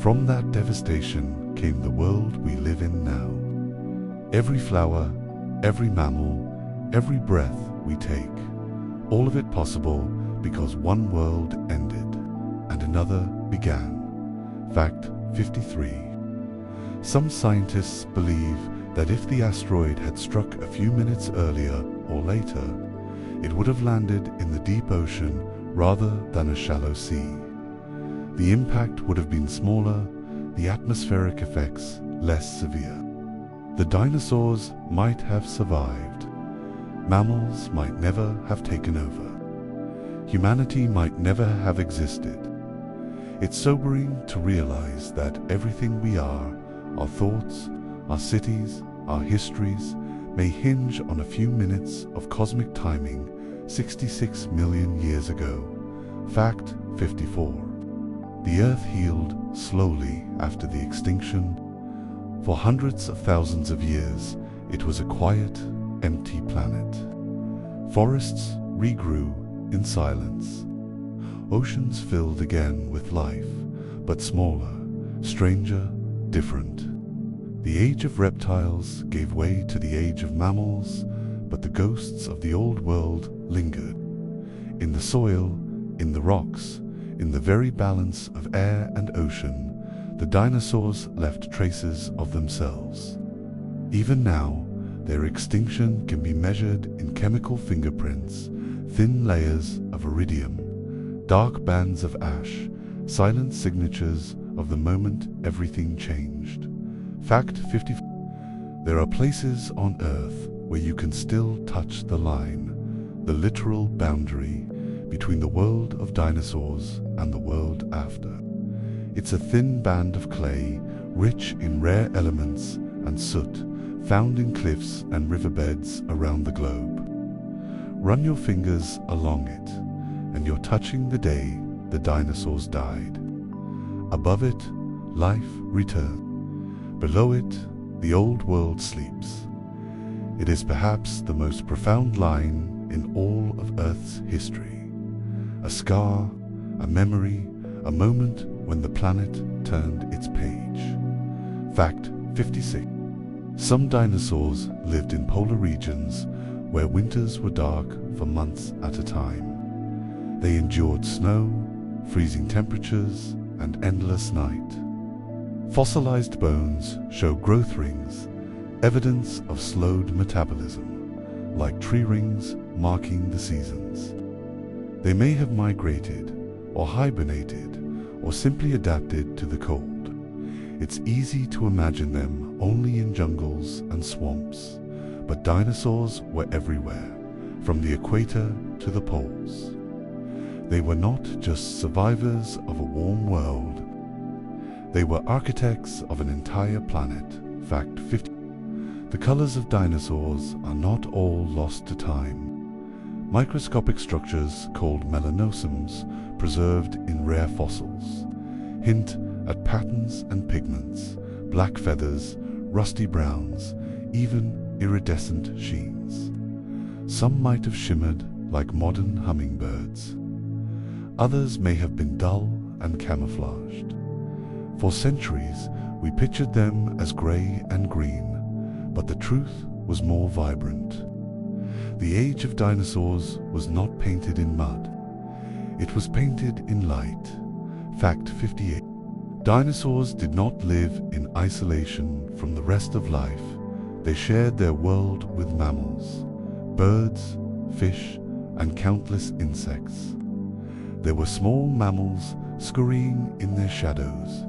A: from that devastation came the world we live in now. Every flower, every mammal, every breath we take, all of it possible because one world ended and another began. Fact 53. Some scientists believe that if the asteroid had struck a few minutes earlier or later, it would have landed in the deep ocean rather than a shallow sea. The impact would have been smaller, the atmospheric effects less severe. The dinosaurs might have survived. Mammals might never have taken over. Humanity might never have existed. It's sobering to realize that everything we are, our thoughts, our cities, our histories, may hinge on a few minutes of cosmic timing 66 million years ago. Fact 54. The Earth healed slowly after the extinction. For hundreds of thousands of years, it was a quiet, empty planet. Forests regrew in silence. Oceans filled again with life, but smaller, stranger, different. The age of reptiles gave way to the age of mammals, but the ghosts of the old world lingered. In the soil, in the rocks, in the very balance of air and ocean, the dinosaurs left traces of themselves. Even now, their extinction can be measured in chemical fingerprints, thin layers of iridium, dark bands of ash, silent signatures of the moment everything changed. Fact 54. There are places on Earth where you can still touch the line, the literal boundary between the world of dinosaurs and the world after. It's a thin band of clay, rich in rare elements and soot, found in cliffs and riverbeds around the globe. Run your fingers along it, and you're touching the day the dinosaurs died. Above it, life returned. Below it, the old world sleeps. It is perhaps the most profound line in all of Earth's history. A scar, a memory, a moment when the planet turned its page. Fact 56. Some dinosaurs lived in polar regions where winters were dark for months at a time. They endured snow, freezing temperatures, and endless night. Fossilized bones show growth rings, evidence of slowed metabolism, like tree rings marking the seasons. They may have migrated, or hibernated, or simply adapted to the cold. It's easy to imagine them only in jungles and swamps, but dinosaurs were everywhere, from the equator to the poles. They were not just survivors of a warm world. They were architects of an entire planet. Fact 50. The colors of dinosaurs are not all lost to time. Microscopic structures called melanosomes, preserved in rare fossils, hint at patterns and pigments, black feathers, rusty browns, even iridescent sheens. Some might have shimmered like modern hummingbirds. Others may have been dull and camouflaged. For centuries, we pictured them as gray and green, but the truth was more vibrant. The age of dinosaurs was not painted in mud. It was painted in light. Fact 58. Dinosaurs did not live in isolation from the rest of life. They shared their world with mammals, birds, fish, and countless insects. There were small mammals scurrying in their shadows,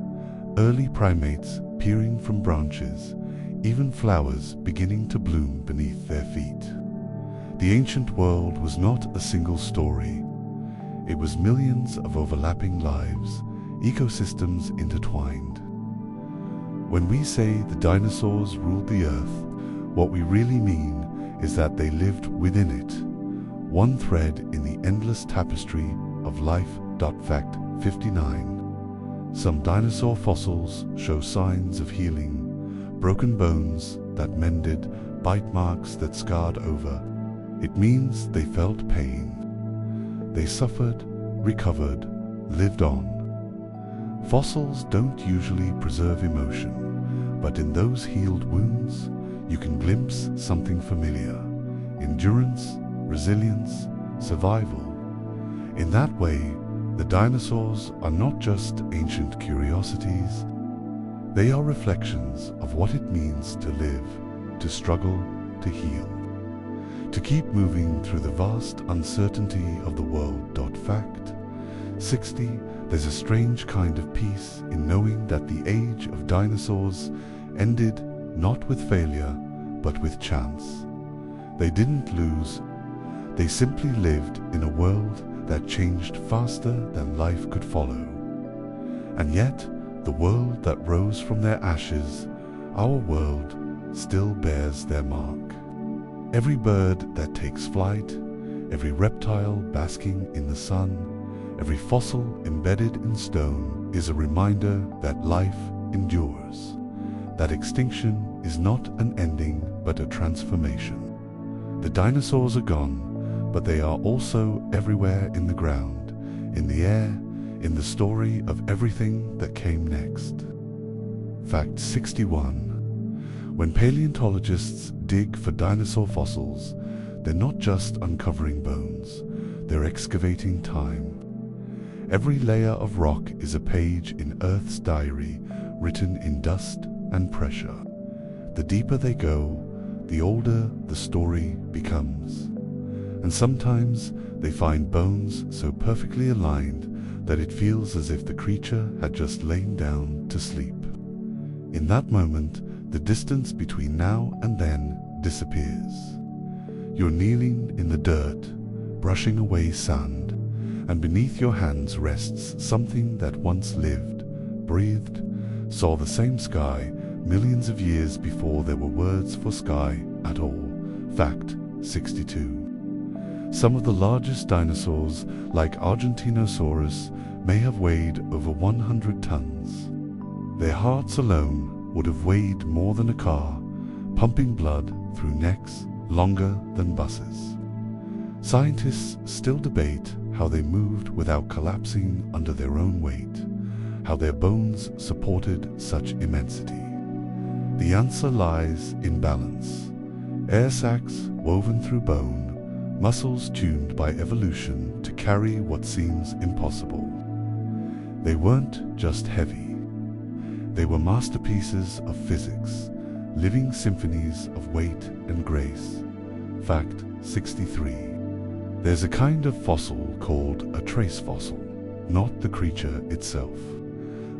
A: early primates peering from branches, even flowers beginning to bloom beneath their feet. The ancient world was not a single story. It was millions of overlapping lives, ecosystems intertwined. When we say the dinosaurs ruled the earth, what we really mean is that they lived within it, one thread in the endless tapestry of life. Fact 59. Some dinosaur fossils show signs of healing, broken bones that mended, bite marks that scarred over. It means they felt pain. They suffered, recovered, lived on. Fossils don't usually preserve emotion, but in those healed wounds, you can glimpse something familiar: endurance, resilience, survival. In that way, the dinosaurs are not just ancient curiosities. They are reflections of what it means to live, to struggle, to heal, to keep moving through the vast uncertainty of the world. Fact 60. There's a strange kind of peace in knowing that the age of dinosaurs ended not with failure, but with chance. They didn't lose. They simply lived in a world that changed faster than life could follow. And yet, the world that rose from their ashes, our world, still bears their mark. Every bird that takes flight, every reptile basking in the sun, every fossil embedded in stone is a reminder that life endures, that extinction is not an ending but a transformation. The dinosaurs are gone, but they are also everywhere in the ground, in the air, in the story of everything that came next. Fact 61. When paleontologists dig for dinosaur fossils, they're not just uncovering bones, they're excavating time. Every layer of rock is a page in Earth's diary, written in dust and pressure. The deeper they go, the older the story becomes. And sometimes they find bones so perfectly aligned that it feels as if the creature had just lain down to sleep. In that moment, the distance between now and then disappears. You're kneeling in the dirt, brushing away sand, and beneath your hands rests something that once lived, breathed, saw the same sky millions of years before there were words for sky at all. Fact 62. Some of the largest dinosaurs, like Argentinosaurus, may have weighed over 100 tons. Their hearts alone would have weighed more than a car, pumping blood through necks longer than buses. Scientists still debate how they moved without collapsing under their own weight, how their bones supported such immensity. The answer lies in balance. Air sacs woven through bone, muscles tuned by evolution to carry what seems impossible. They weren't just heavy. They were masterpieces of physics, living symphonies of weight and grace. Fact 63. There's a kind of fossil called a trace fossil, not the creature itself,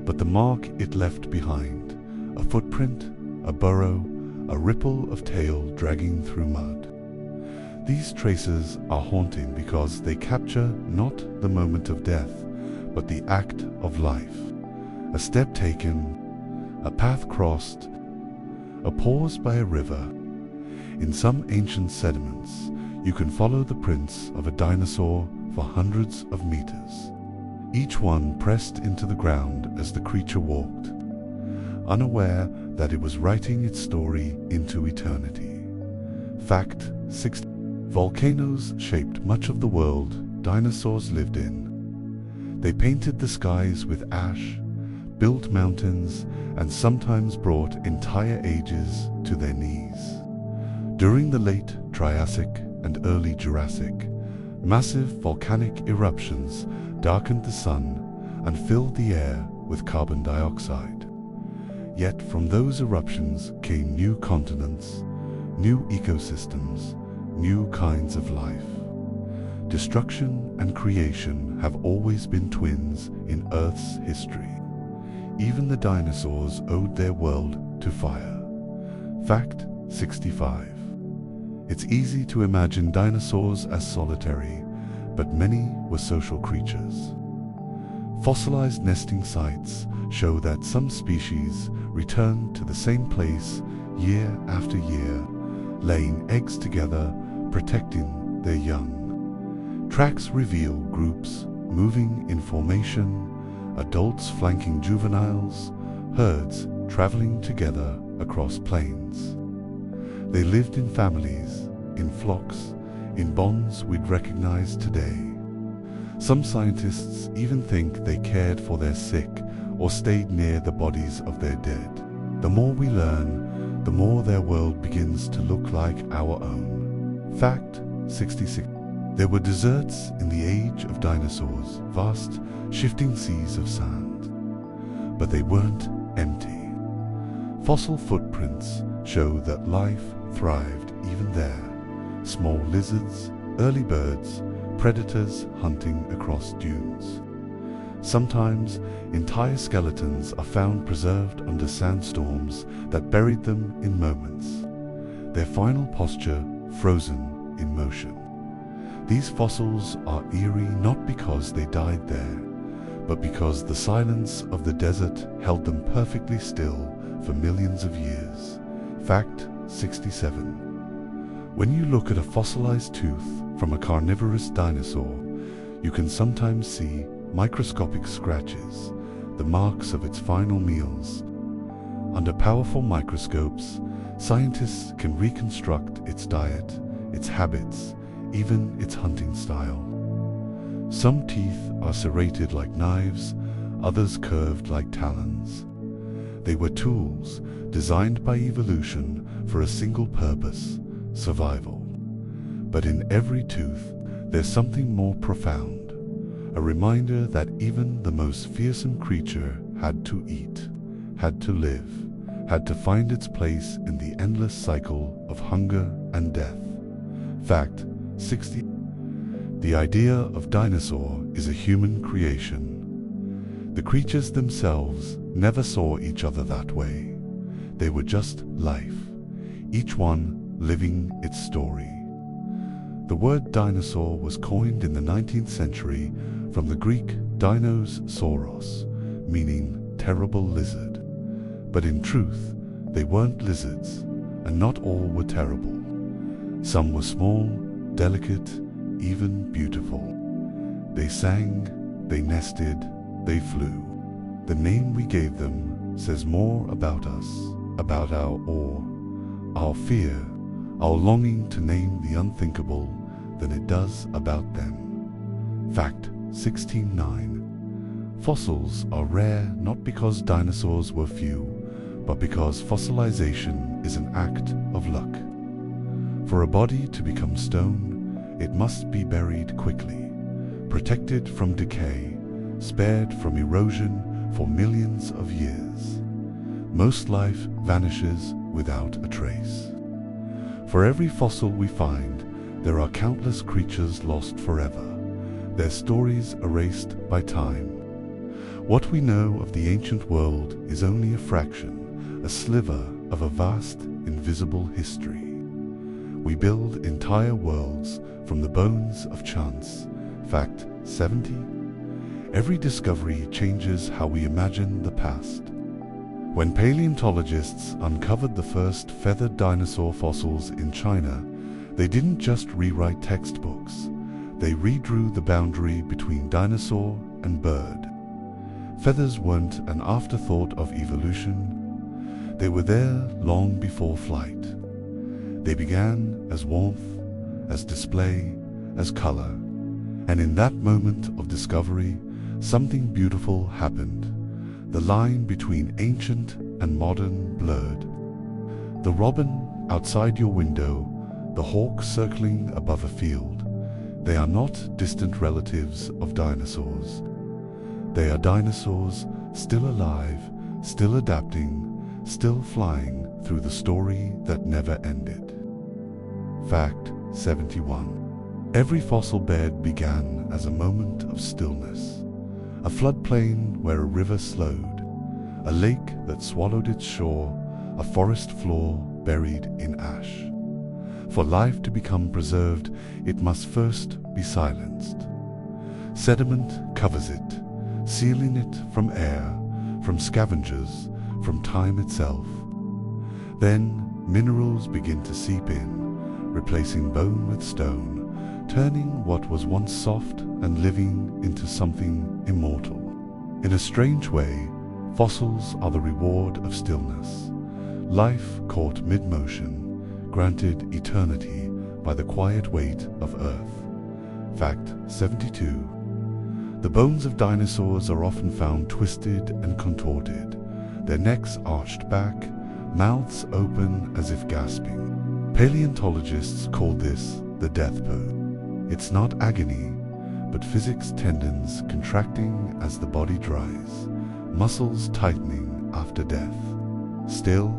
A: but the mark it left behind, a footprint, a burrow, a ripple of tail dragging through mud. These traces are haunting because they capture not the moment of death, but the act of life. A step taken, a path crossed, a pause by a river. In some ancient sediments, you can follow the prints of a dinosaur for hundreds of meters, each one pressed into the ground as the creature walked, unaware that it was writing its story into eternity. Fact 60. Volcanoes shaped much of the world dinosaurs lived in. They painted the skies with ash, built mountains, and sometimes brought entire ages to their knees. During the late Triassic and early Jurassic, massive volcanic eruptions darkened the sun and filled the air with carbon dioxide. Yet from those eruptions came new continents, new ecosystems, new kinds of life. Destruction and creation have always been twins in Earth's history. Even the dinosaurs owed their world to fire. Fact 65. It's easy to imagine dinosaurs as solitary, but many were social creatures. Fossilized nesting sites show that some species return to the same place year after year, laying eggs together, protecting their young. Tracks reveal groups moving in formation, adults flanking juveniles, herds traveling together across plains. They lived in families, in flocks, in bonds we'd recognize today. Some scientists even think they cared for their sick or stayed near the bodies of their dead. The more we learn, the more their world begins to look like our own. Fact 66. There were deserts in the age of dinosaurs, vast, shifting seas of sand. But they weren't empty. Fossil footprints show that life thrived even there. Small lizards, early birds, predators hunting across dunes. Sometimes entire skeletons are found preserved under sandstorms that buried them in moments, their final posture frozen in motion. These fossils are eerie not because they died there, but because the silence of the desert held them perfectly still for millions of years. Fact 67. When you look at a fossilized tooth from a carnivorous dinosaur, you can sometimes see microscopic scratches, the marks of its final meals. Under powerful microscopes, scientists can reconstruct its diet, its habits, even its hunting style. Some teeth are serrated like knives, others curved like talons. They were tools designed by evolution for a single purpose: survival. But in every tooth, there's something more profound, a reminder that even the most fearsome creature had to eat, had to live, had to find its place in the endless cycle of hunger and death. Fact 60. The idea of dinosaur is a human creation. The creatures themselves never saw each other that way. They were just life, each one living its story. The word dinosaur was coined in the 19th century from the Greek dinosaur-sauros, meaning terrible lizard. But in truth, they weren't lizards, and not all were terrible. Some were small, delicate, even beautiful. They sang, they nested, they flew. The name we gave them says more about us, about our awe, our fear, our longing to name the unthinkable than it does about them. Fact 16.9. Fossils are rare not because dinosaurs were few, but because fossilization is an act of luck. For a body to become stone, it must be buried quickly, protected from decay, spared from erosion for millions of years. Most life vanishes without a trace. For every fossil we find, there are countless creatures lost forever, their stories erased by time. What we know of the ancient world is only a fraction, a sliver of a vast, invisible history. We build entire worlds from the bones of chance. Fact 70. Every discovery changes how we imagine the past. When paleontologists uncovered the first feathered dinosaur fossils in China, they didn't just rewrite textbooks. They redrew the boundary between dinosaur and bird. Feathers weren't an afterthought of evolution. They were there long before flight. They began as warmth, as display, as color. And in that moment of discovery, something beautiful happened. The line between ancient and modern blurred. The robin outside your window, the hawk circling above a field, they are not distant relatives of dinosaurs. They are dinosaurs still alive, still adapting, still flying through the story that never ended. Fact 71. Every fossil bed began as a moment of stillness, a floodplain where a river slowed, a lake that swallowed its shore, a forest floor buried in ash. For life to become preserved, it must first be silenced. Sediment covers it, sealing it from air, from scavengers, from time itself. Then minerals begin to seep in, replacing bone with stone, turning what was once soft and living into something immortal. In a strange way, fossils are the reward of stillness. Life caught mid-motion, granted eternity by the quiet weight of Earth. Fact 72. The bones of dinosaurs are often found twisted and contorted, their necks arched back, mouths open as if gasping. Paleontologists call this the death pose. It's not agony, but physics: tendons contracting as the body dries, muscles tightening after death. Still,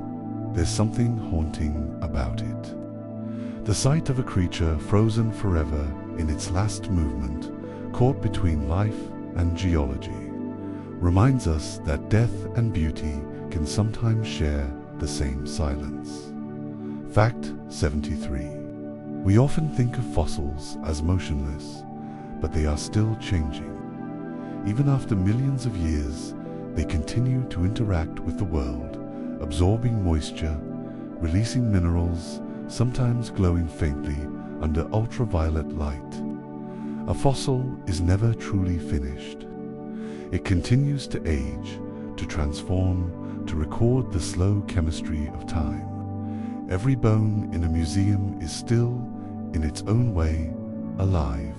A: there's something haunting about it. The sight of a creature frozen forever in its last movement, caught between life and geology, reminds us that death and beauty can sometimes share the same silence. Fact 73. We often think of fossils as motionless, but they are still changing. Even after millions of years, they continue to interact with the world, absorbing moisture, releasing minerals, sometimes glowing faintly under ultraviolet light. A fossil is never truly finished. It continues to age, to transform, to record the slow chemistry of time. Every bone in a museum is still, in its own way, alive,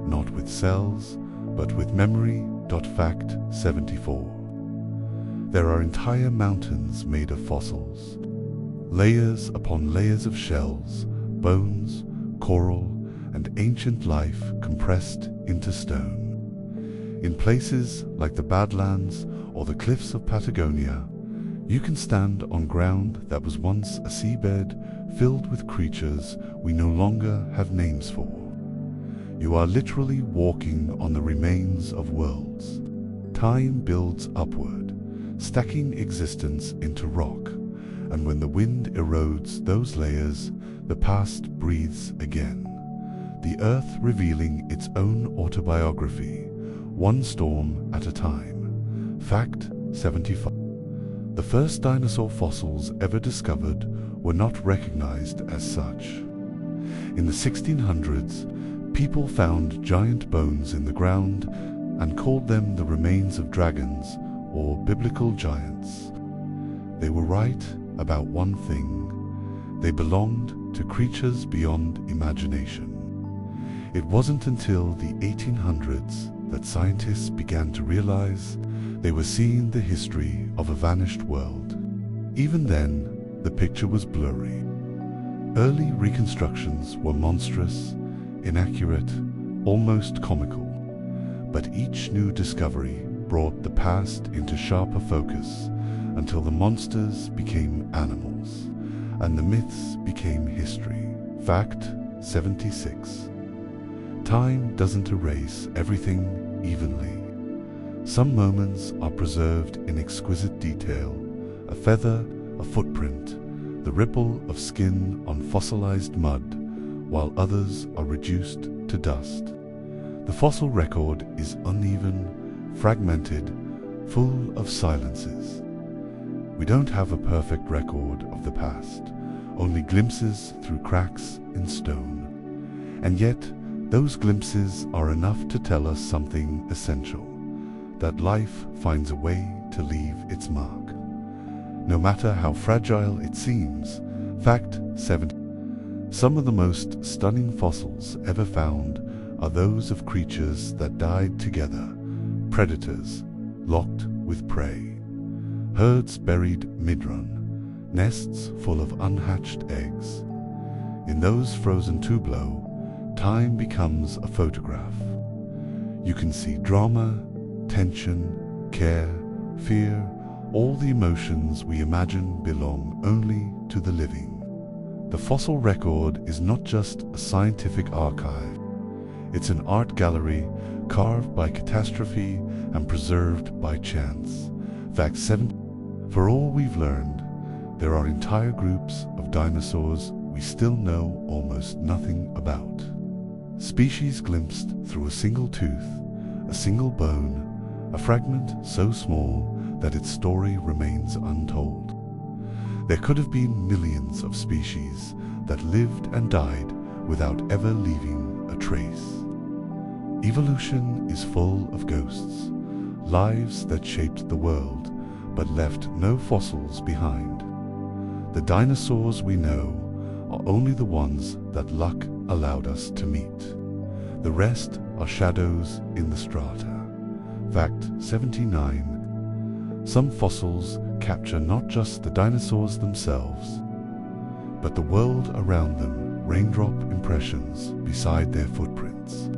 A: not with cells, but with memory. Fact 74. There are entire mountains made of fossils. Layers upon layers of shells, bones, coral, and ancient life compressed into stone. In places like the Badlands or the cliffs of Patagonia, you can stand on ground that was once a seabed filled with creatures we no longer have names for. You are literally walking on the remains of worlds. Time builds upward, stacking existence into rock, and when the wind erodes those layers, the past breathes again. The earth revealing its own autobiography, one storm at a time. Fact 75. The first dinosaur fossils ever discovered were not recognized as such. In the 1600s, people found giant bones in the ground and called them the remains of dragons or biblical giants. They were right about one thing: they belonged to creatures beyond imagination. It wasn't until the 1800s that scientists began to realize they were seeing the history of a vanished world. Even then, the picture was blurry. Early reconstructions were monstrous, inaccurate, almost comical. But each new discovery brought the past into sharper focus until the monsters became animals and the myths became history. Fact 76. Time doesn't erase everything evenly. Some moments are preserved in exquisite detail: a feather, a footprint, the ripple of skin on fossilized mud, while others are reduced to dust. The fossil record is uneven, fragmented, full of silences. We don't have a perfect record of the past, only glimpses through cracks in stone. And yet, those glimpses are enough to tell us something essential: that life finds a way to leave its mark, no matter how fragile it seems. Fact 70. Some of the most stunning fossils ever found are those of creatures that died together: predators locked with prey, herds buried mid-run, nests full of unhatched eggs. In those frozen tubuli, time becomes a photograph. You can see drama, tension, care, fear, all the emotions we imagine belong only to the living. The fossil record is not just a scientific archive. It's an art gallery carved by catastrophe and preserved by chance. Fact 7. For all we've learned, there are entire groups of dinosaurs we still know almost nothing about. Species glimpsed through a single tooth, a single bone, a fragment so small that its story remains untold. There could have been millions of species that lived and died without ever leaving a trace. Evolution is full of ghosts, lives that shaped the world but left no fossils behind. The dinosaurs we know are only the ones that luck allowed us to meet. The rest are shadows in the strata. Fact 79. Some fossils capture not just the dinosaurs themselves, but the world around them, raindrop impressions beside their footprints.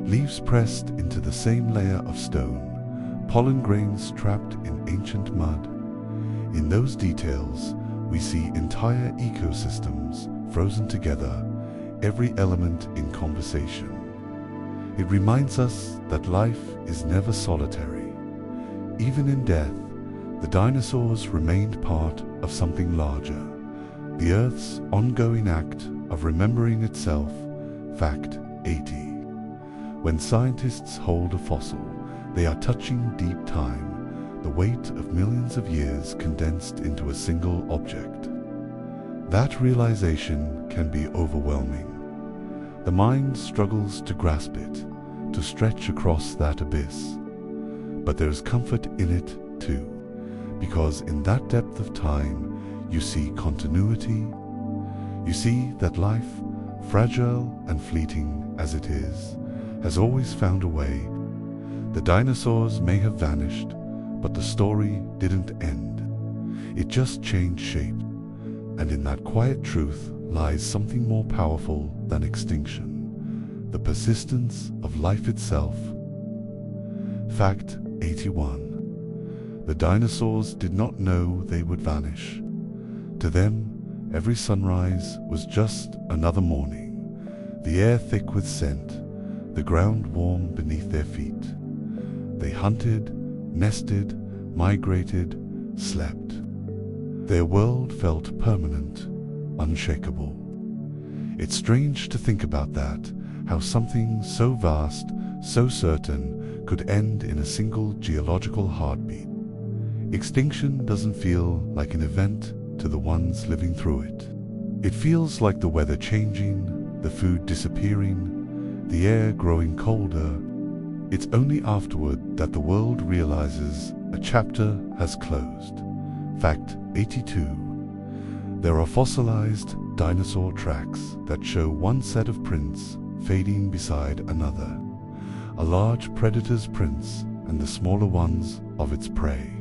A: Leaves pressed into the same layer of stone, pollen grains trapped in ancient mud. In those details, we see entire ecosystems frozen together, every element in conversation. It reminds us that life is never solitary. Even in death, the dinosaurs remained part of something larger, the Earth's ongoing act of remembering itself. Fact 80. When scientists hold a fossil, They are touching deep time, the weight of millions of years condensed into a single object. That realization can be overwhelming. The mind struggles to grasp it, to stretch across that abyss. But there is comfort in it too, because in that depth of time you see continuity. You see that life, fragile and fleeting as it is, has always found a way. The dinosaurs may have vanished, but the story didn't end. It just changed shape. And in that quiet truth lies something more powerful than extinction, the persistence of life itself. Fact 81. The dinosaurs did not know they would vanish. To them, every sunrise was just another morning, the air thick with scent, the ground warm beneath their feet. They hunted, nested, migrated, slept. Their world felt permanent, unshakable. It's strange to think about that, how something so vast, so certain, could end in a single geological heartbeat. Extinction doesn't feel like an event to the ones living through it. It feels like the weather changing, the food disappearing, the air growing colder. It's only afterward that the world realizes a chapter has closed. Fact 82. There are fossilized dinosaur tracks that show one set of prints fading beside another, a large predator's prints and the smaller ones of its prey.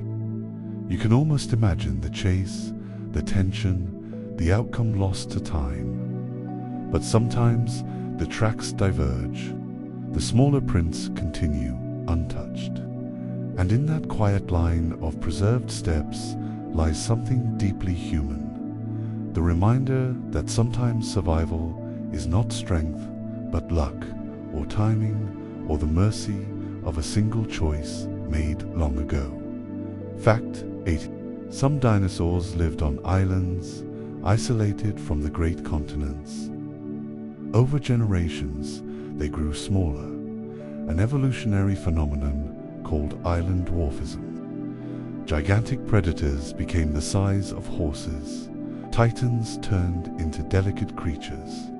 A: You can almost imagine the chase, the tension, the outcome lost to time. But sometimes the tracks diverge. The smaller prints continue untouched. And in that quiet line of preserved steps lies something deeply human. The reminder that sometimes survival is not strength, but luck, or timing, or the mercy of a single choice made long ago. Fact 80. Some dinosaurs lived on islands, isolated from the great continents. Over generations, they grew smaller, an evolutionary phenomenon called island dwarfism. Gigantic predators became the size of horses. Titans turned into delicate creatures.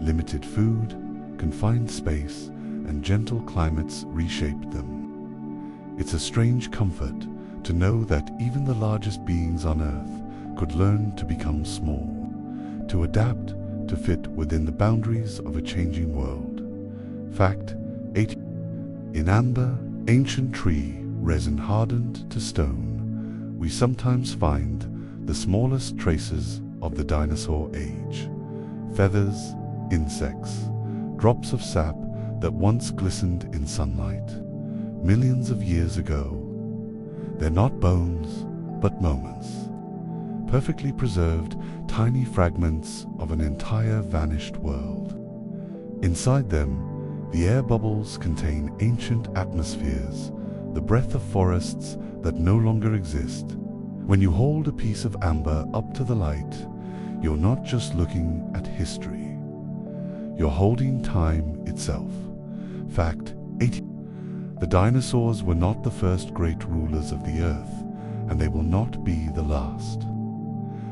A: Limited food, confined space, and gentle climates reshaped them. It's a strange comfort to know that even the largest beings on Earth could learn to become small, to adapt, to fit within the boundaries of a changing world. Fact 80. In amber, ancient tree, resin hardened to stone, we sometimes find the smallest traces of the dinosaur age. Feathers, insects, drops of sap that once glistened in sunlight, millions of years ago. They're not bones, but moments. Perfectly preserved, tiny fragments of an entire vanished world. Inside them, the air bubbles contain ancient atmospheres, the breath of forests that no longer exist. When you hold a piece of amber up to the light, you're not just looking at history. You're holding time itself. Fact 80. The dinosaurs were not the first great rulers of the earth, and they will not be the last.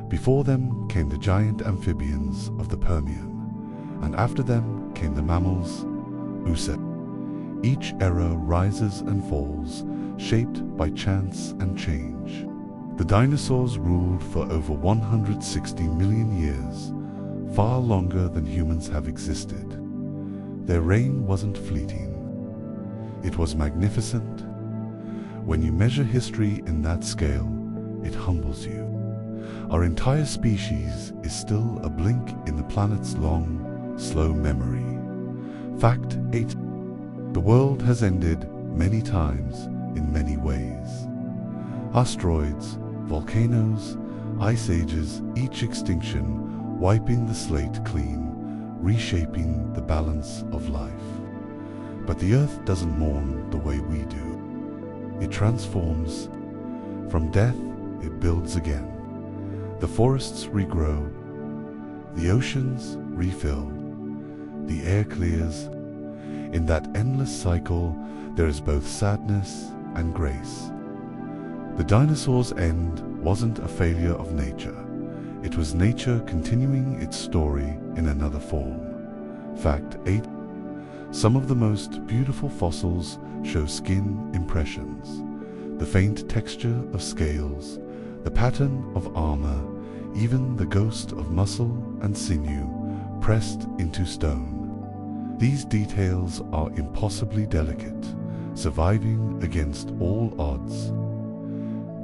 A: Before them came the giant amphibians of the Permian, and after them came the mammals, Each era rises and falls, shaped by chance and change. The dinosaurs ruled for over 160 million years, far longer than humans have existed. Their reign wasn't fleeting. It was magnificent. When you measure history in that scale, it humbles you. Our entire species is still a blink in the planet's long, slow memory. Fact 8. The world has ended many times in many ways. Asteroids, volcanoes, ice ages, each extinction wiping the slate clean, reshaping the balance of life. But the Earth doesn't mourn the way we do. It transforms. From death, it builds again. The forests regrow. The oceans refill. The air clears. In that endless cycle, there is both sadness and grace. The dinosaurs' end wasn't a failure of nature. It was nature continuing its story in another form. Fact 8. Some of the most beautiful fossils show skin impressions, the faint texture of scales, the pattern of armor, even the ghost of muscle and sinew pressed into stone. These details are impossibly delicate, surviving against all odds.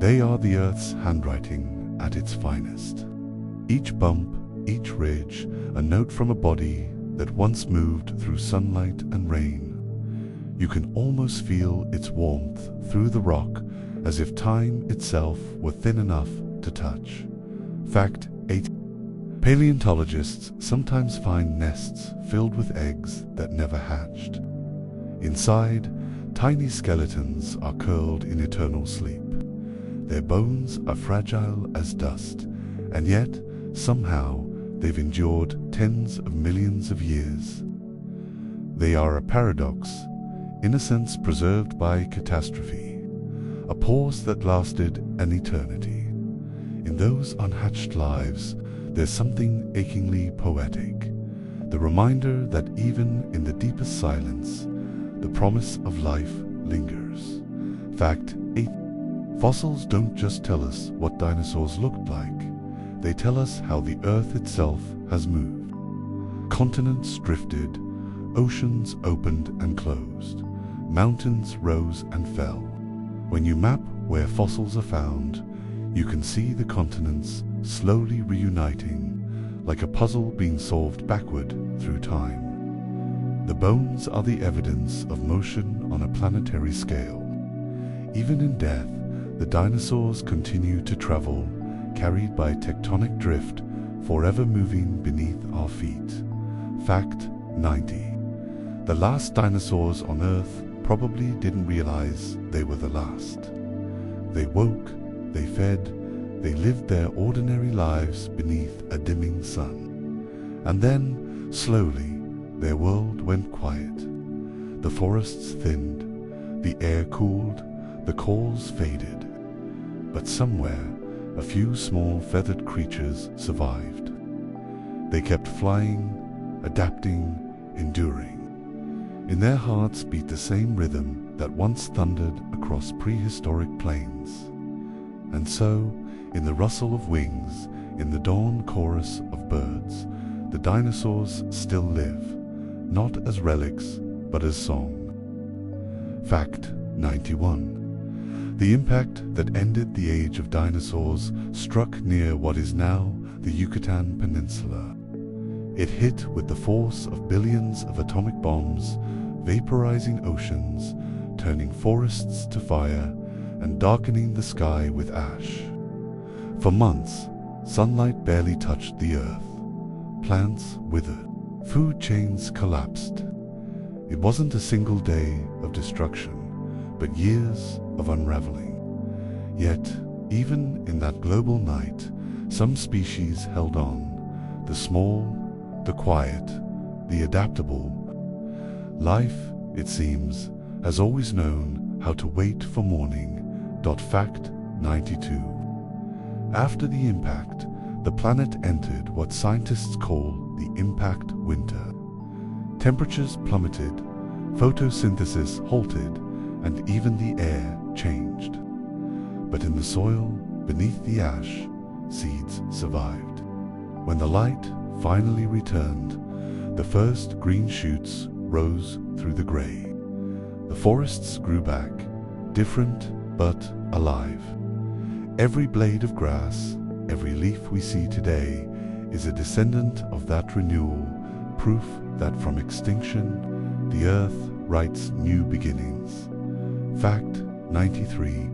A: They are the Earth's handwriting at its finest. Each bump, each ridge, a note from a body that once moved through sunlight and rain. You can almost feel its warmth through the rock, as if time itself were thin enough to touch. Fact 8. Paleontologists sometimes find nests filled with eggs that never hatched. Inside, tiny skeletons are curled in eternal sleep. Their bones are fragile as dust, and yet, somehow, they've endured tens of millions of years. They are a paradox, innocence preserved by catastrophe, a pause that lasted an eternity. In those unhatched lives, there's something achingly poetic, the reminder that even in the deepest silence, the promise of life lingers. Fact 8. Fossils don't just tell us what dinosaurs looked like, they tell us how the Earth itself has moved. Continents drifted, oceans opened and closed, mountains rose and fell. When you map where fossils are found, you can see the continents slowly reuniting, like a puzzle being solved backward through time. The bones are the evidence of motion on a planetary scale. Even in death, the dinosaurs continue to travel, carried by tectonic drift, forever moving beneath our feet. Fact 90. The last dinosaurs on Earth probably didn't realize they were the last. They woke, they fed, they lived their ordinary lives beneath a dimming sun. And then, slowly, their world went quiet. The forests thinned, the air cooled, the calls faded. But somewhere, a few small feathered creatures survived. They kept flying, adapting, enduring. In their hearts beat the same rhythm that once thundered across prehistoric plains. And so, in the rustle of wings, in the dawn chorus of birds, the dinosaurs still live, not as relics, but as song. Fact 91. The impact that ended the age of dinosaurs struck near what is now the Yucatan Peninsula. It hit with the force of billions of atomic bombs, vaporizing oceans, turning forests to fire, and darkening the sky with ash. For months, sunlight barely touched the earth. Plants withered. Food chains collapsed. It wasn't a single day of destruction, but years of unraveling. Yet, even in that global night, some species held on. The small, the quiet, the adaptable. Life, it seems, has always known how to wait for morning. Fact 92. After the impact, the planet entered what scientists call the impact winter. Temperatures plummeted, photosynthesis halted, and even the air changed. But in the soil, beneath the ash, seeds survived. When the light finally returned, the first green shoots rose through the gray. The forests grew back, different but alive. Every blade of grass, every leaf we see today is a descendant of that renewal, proof that from extinction, the earth writes new beginnings. Fact 93.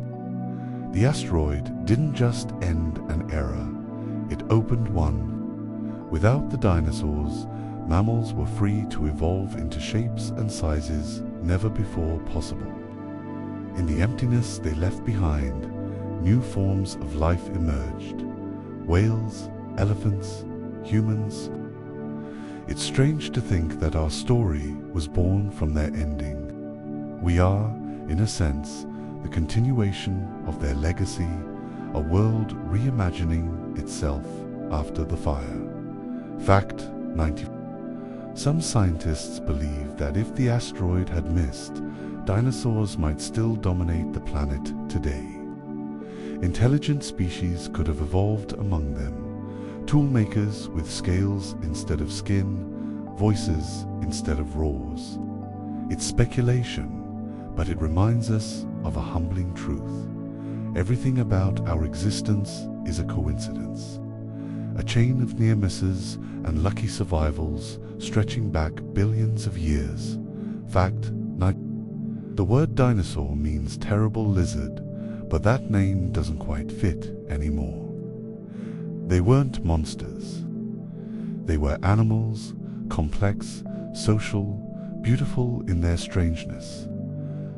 A: The asteroid didn't just end an era, it opened one. Without the dinosaurs, mammals were free to evolve into shapes and sizes never before possible. In the emptiness they left behind, new forms of life emerged. Whales, elephants, humans. It's strange to think that our story was born from their ending. We are, in a sense, the continuation of their legacy, a world reimagining itself after the fire. Fact 90. Some scientists believe that if the asteroid had missed, dinosaurs might still dominate the planet today. Intelligent species could have evolved among them. Toolmakers with scales instead of skin, voices instead of roars. It's speculation, but it reminds us of a humbling truth. Everything about our existence is a coincidence. A chain of near misses and lucky survivals stretching back billions of years. Fact 9. The word dinosaur means terrible lizard, but that name doesn't quite fit anymore. They weren't monsters. They were animals, complex, social, beautiful in their strangeness.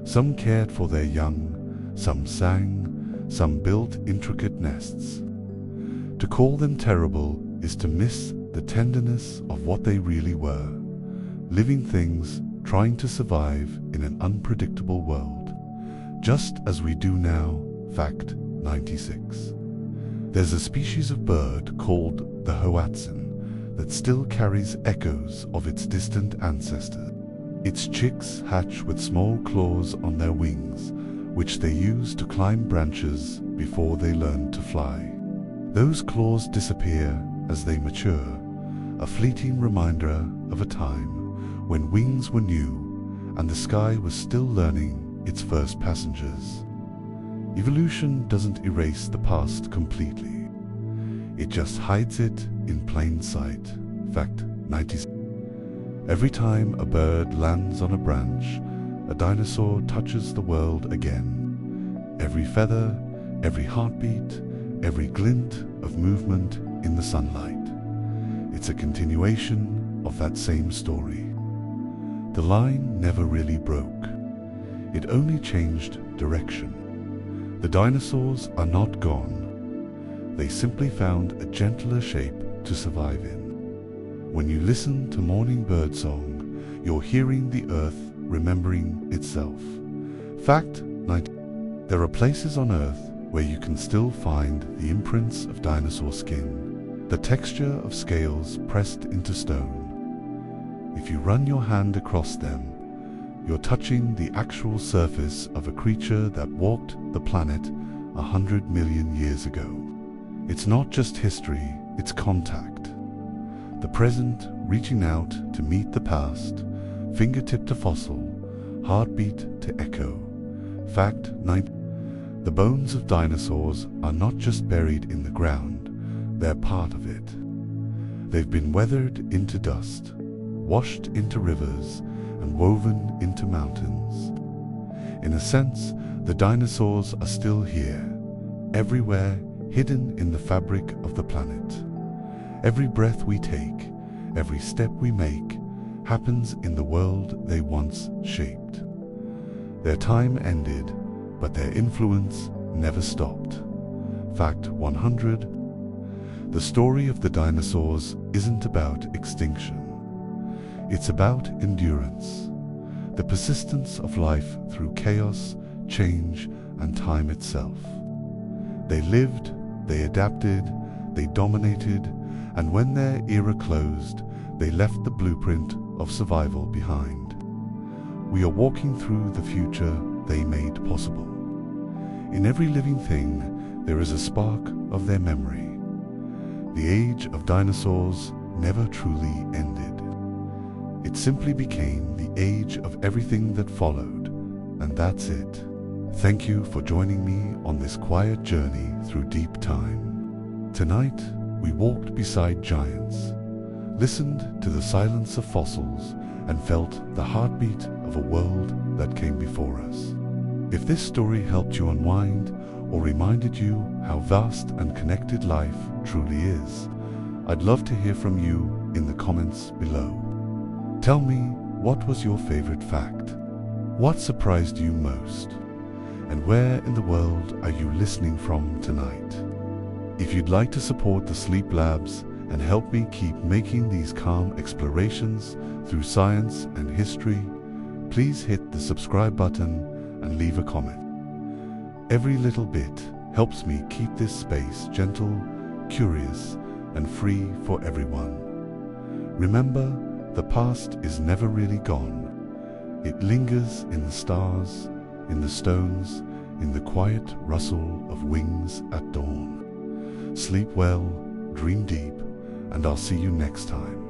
A: Some cared for their young, some sang, some built intricate nests. To call them terrible is to miss the tenderness of what they really were, living things trying to survive in an unpredictable world, just as we do now. Fact 96. There's a species of bird called the Hoatzin that still carries echoes of its distant ancestors. Its chicks hatch with small claws on their wings, which they use to climb branches before they learn to fly. Those claws disappear as they mature, a fleeting reminder of a time when wings were new and the sky was still learning its first passengers. Evolution doesn't erase the past completely. It just hides it in plain sight. Fact 96. Every time a bird lands on a branch, a dinosaur touches the world again. Every feather, every heartbeat, every glint of movement in the sunlight. It's a continuation of that same story. The line never really broke. It only changed direction. The dinosaurs are not gone. They simply found a gentler shape to survive in. When you listen to morning birdsong, you're hearing the earth remembering itself. Fact 90. There are places on Earth where you can still find the imprints of dinosaur skin, the texture of scales pressed into stone. If you run your hand across them, you're touching the actual surface of a creature that walked the planet 100 million years ago. It's not just history, it's contact. The present reaching out to meet the past, fingertip to fossil, heartbeat to echo. Fact 9. The bones of dinosaurs are not just buried in the ground, they're part of it. They've been weathered into dust, washed into rivers, and woven into mountains. In a sense, the dinosaurs are still here, everywhere, hidden in the fabric of the planet. Every breath we take, every step we make, happens in the world they once shaped. Their time ended, but their influence never stopped. Fact 100. The story of the dinosaurs isn't about extinction. It's about endurance, the persistence of life through chaos, change, and time itself. They lived, they adapted, they dominated, and when their era closed, they left the blueprint of survival behind. We are walking through the future they made possible. In every living thing, there is a spark of their memory. The age of dinosaurs never truly ended. It simply became the age of everything that followed, and that's it. Thank you for joining me on this quiet journey through deep time. Tonight, we walked beside giants, listened to the silence of fossils, and felt the heartbeat of a world that came before us. If this story helped you unwind or reminded you how vast and connected life truly is, I'd love to hear from you in the comments below. Tell me, what was your favorite fact? What surprised you most? And where in the world are you listening from tonight? If you'd like to support the Sleep Labs and help me keep making these calm explorations through science and history, please hit the subscribe button and leave a comment. Every little bit helps me keep this space gentle, curious, and free for everyone. Remember, the past is never really gone. It lingers in the stars, in the stones, in the quiet rustle of wings at dawn. Sleep well, dream deep, and I'll see you next time.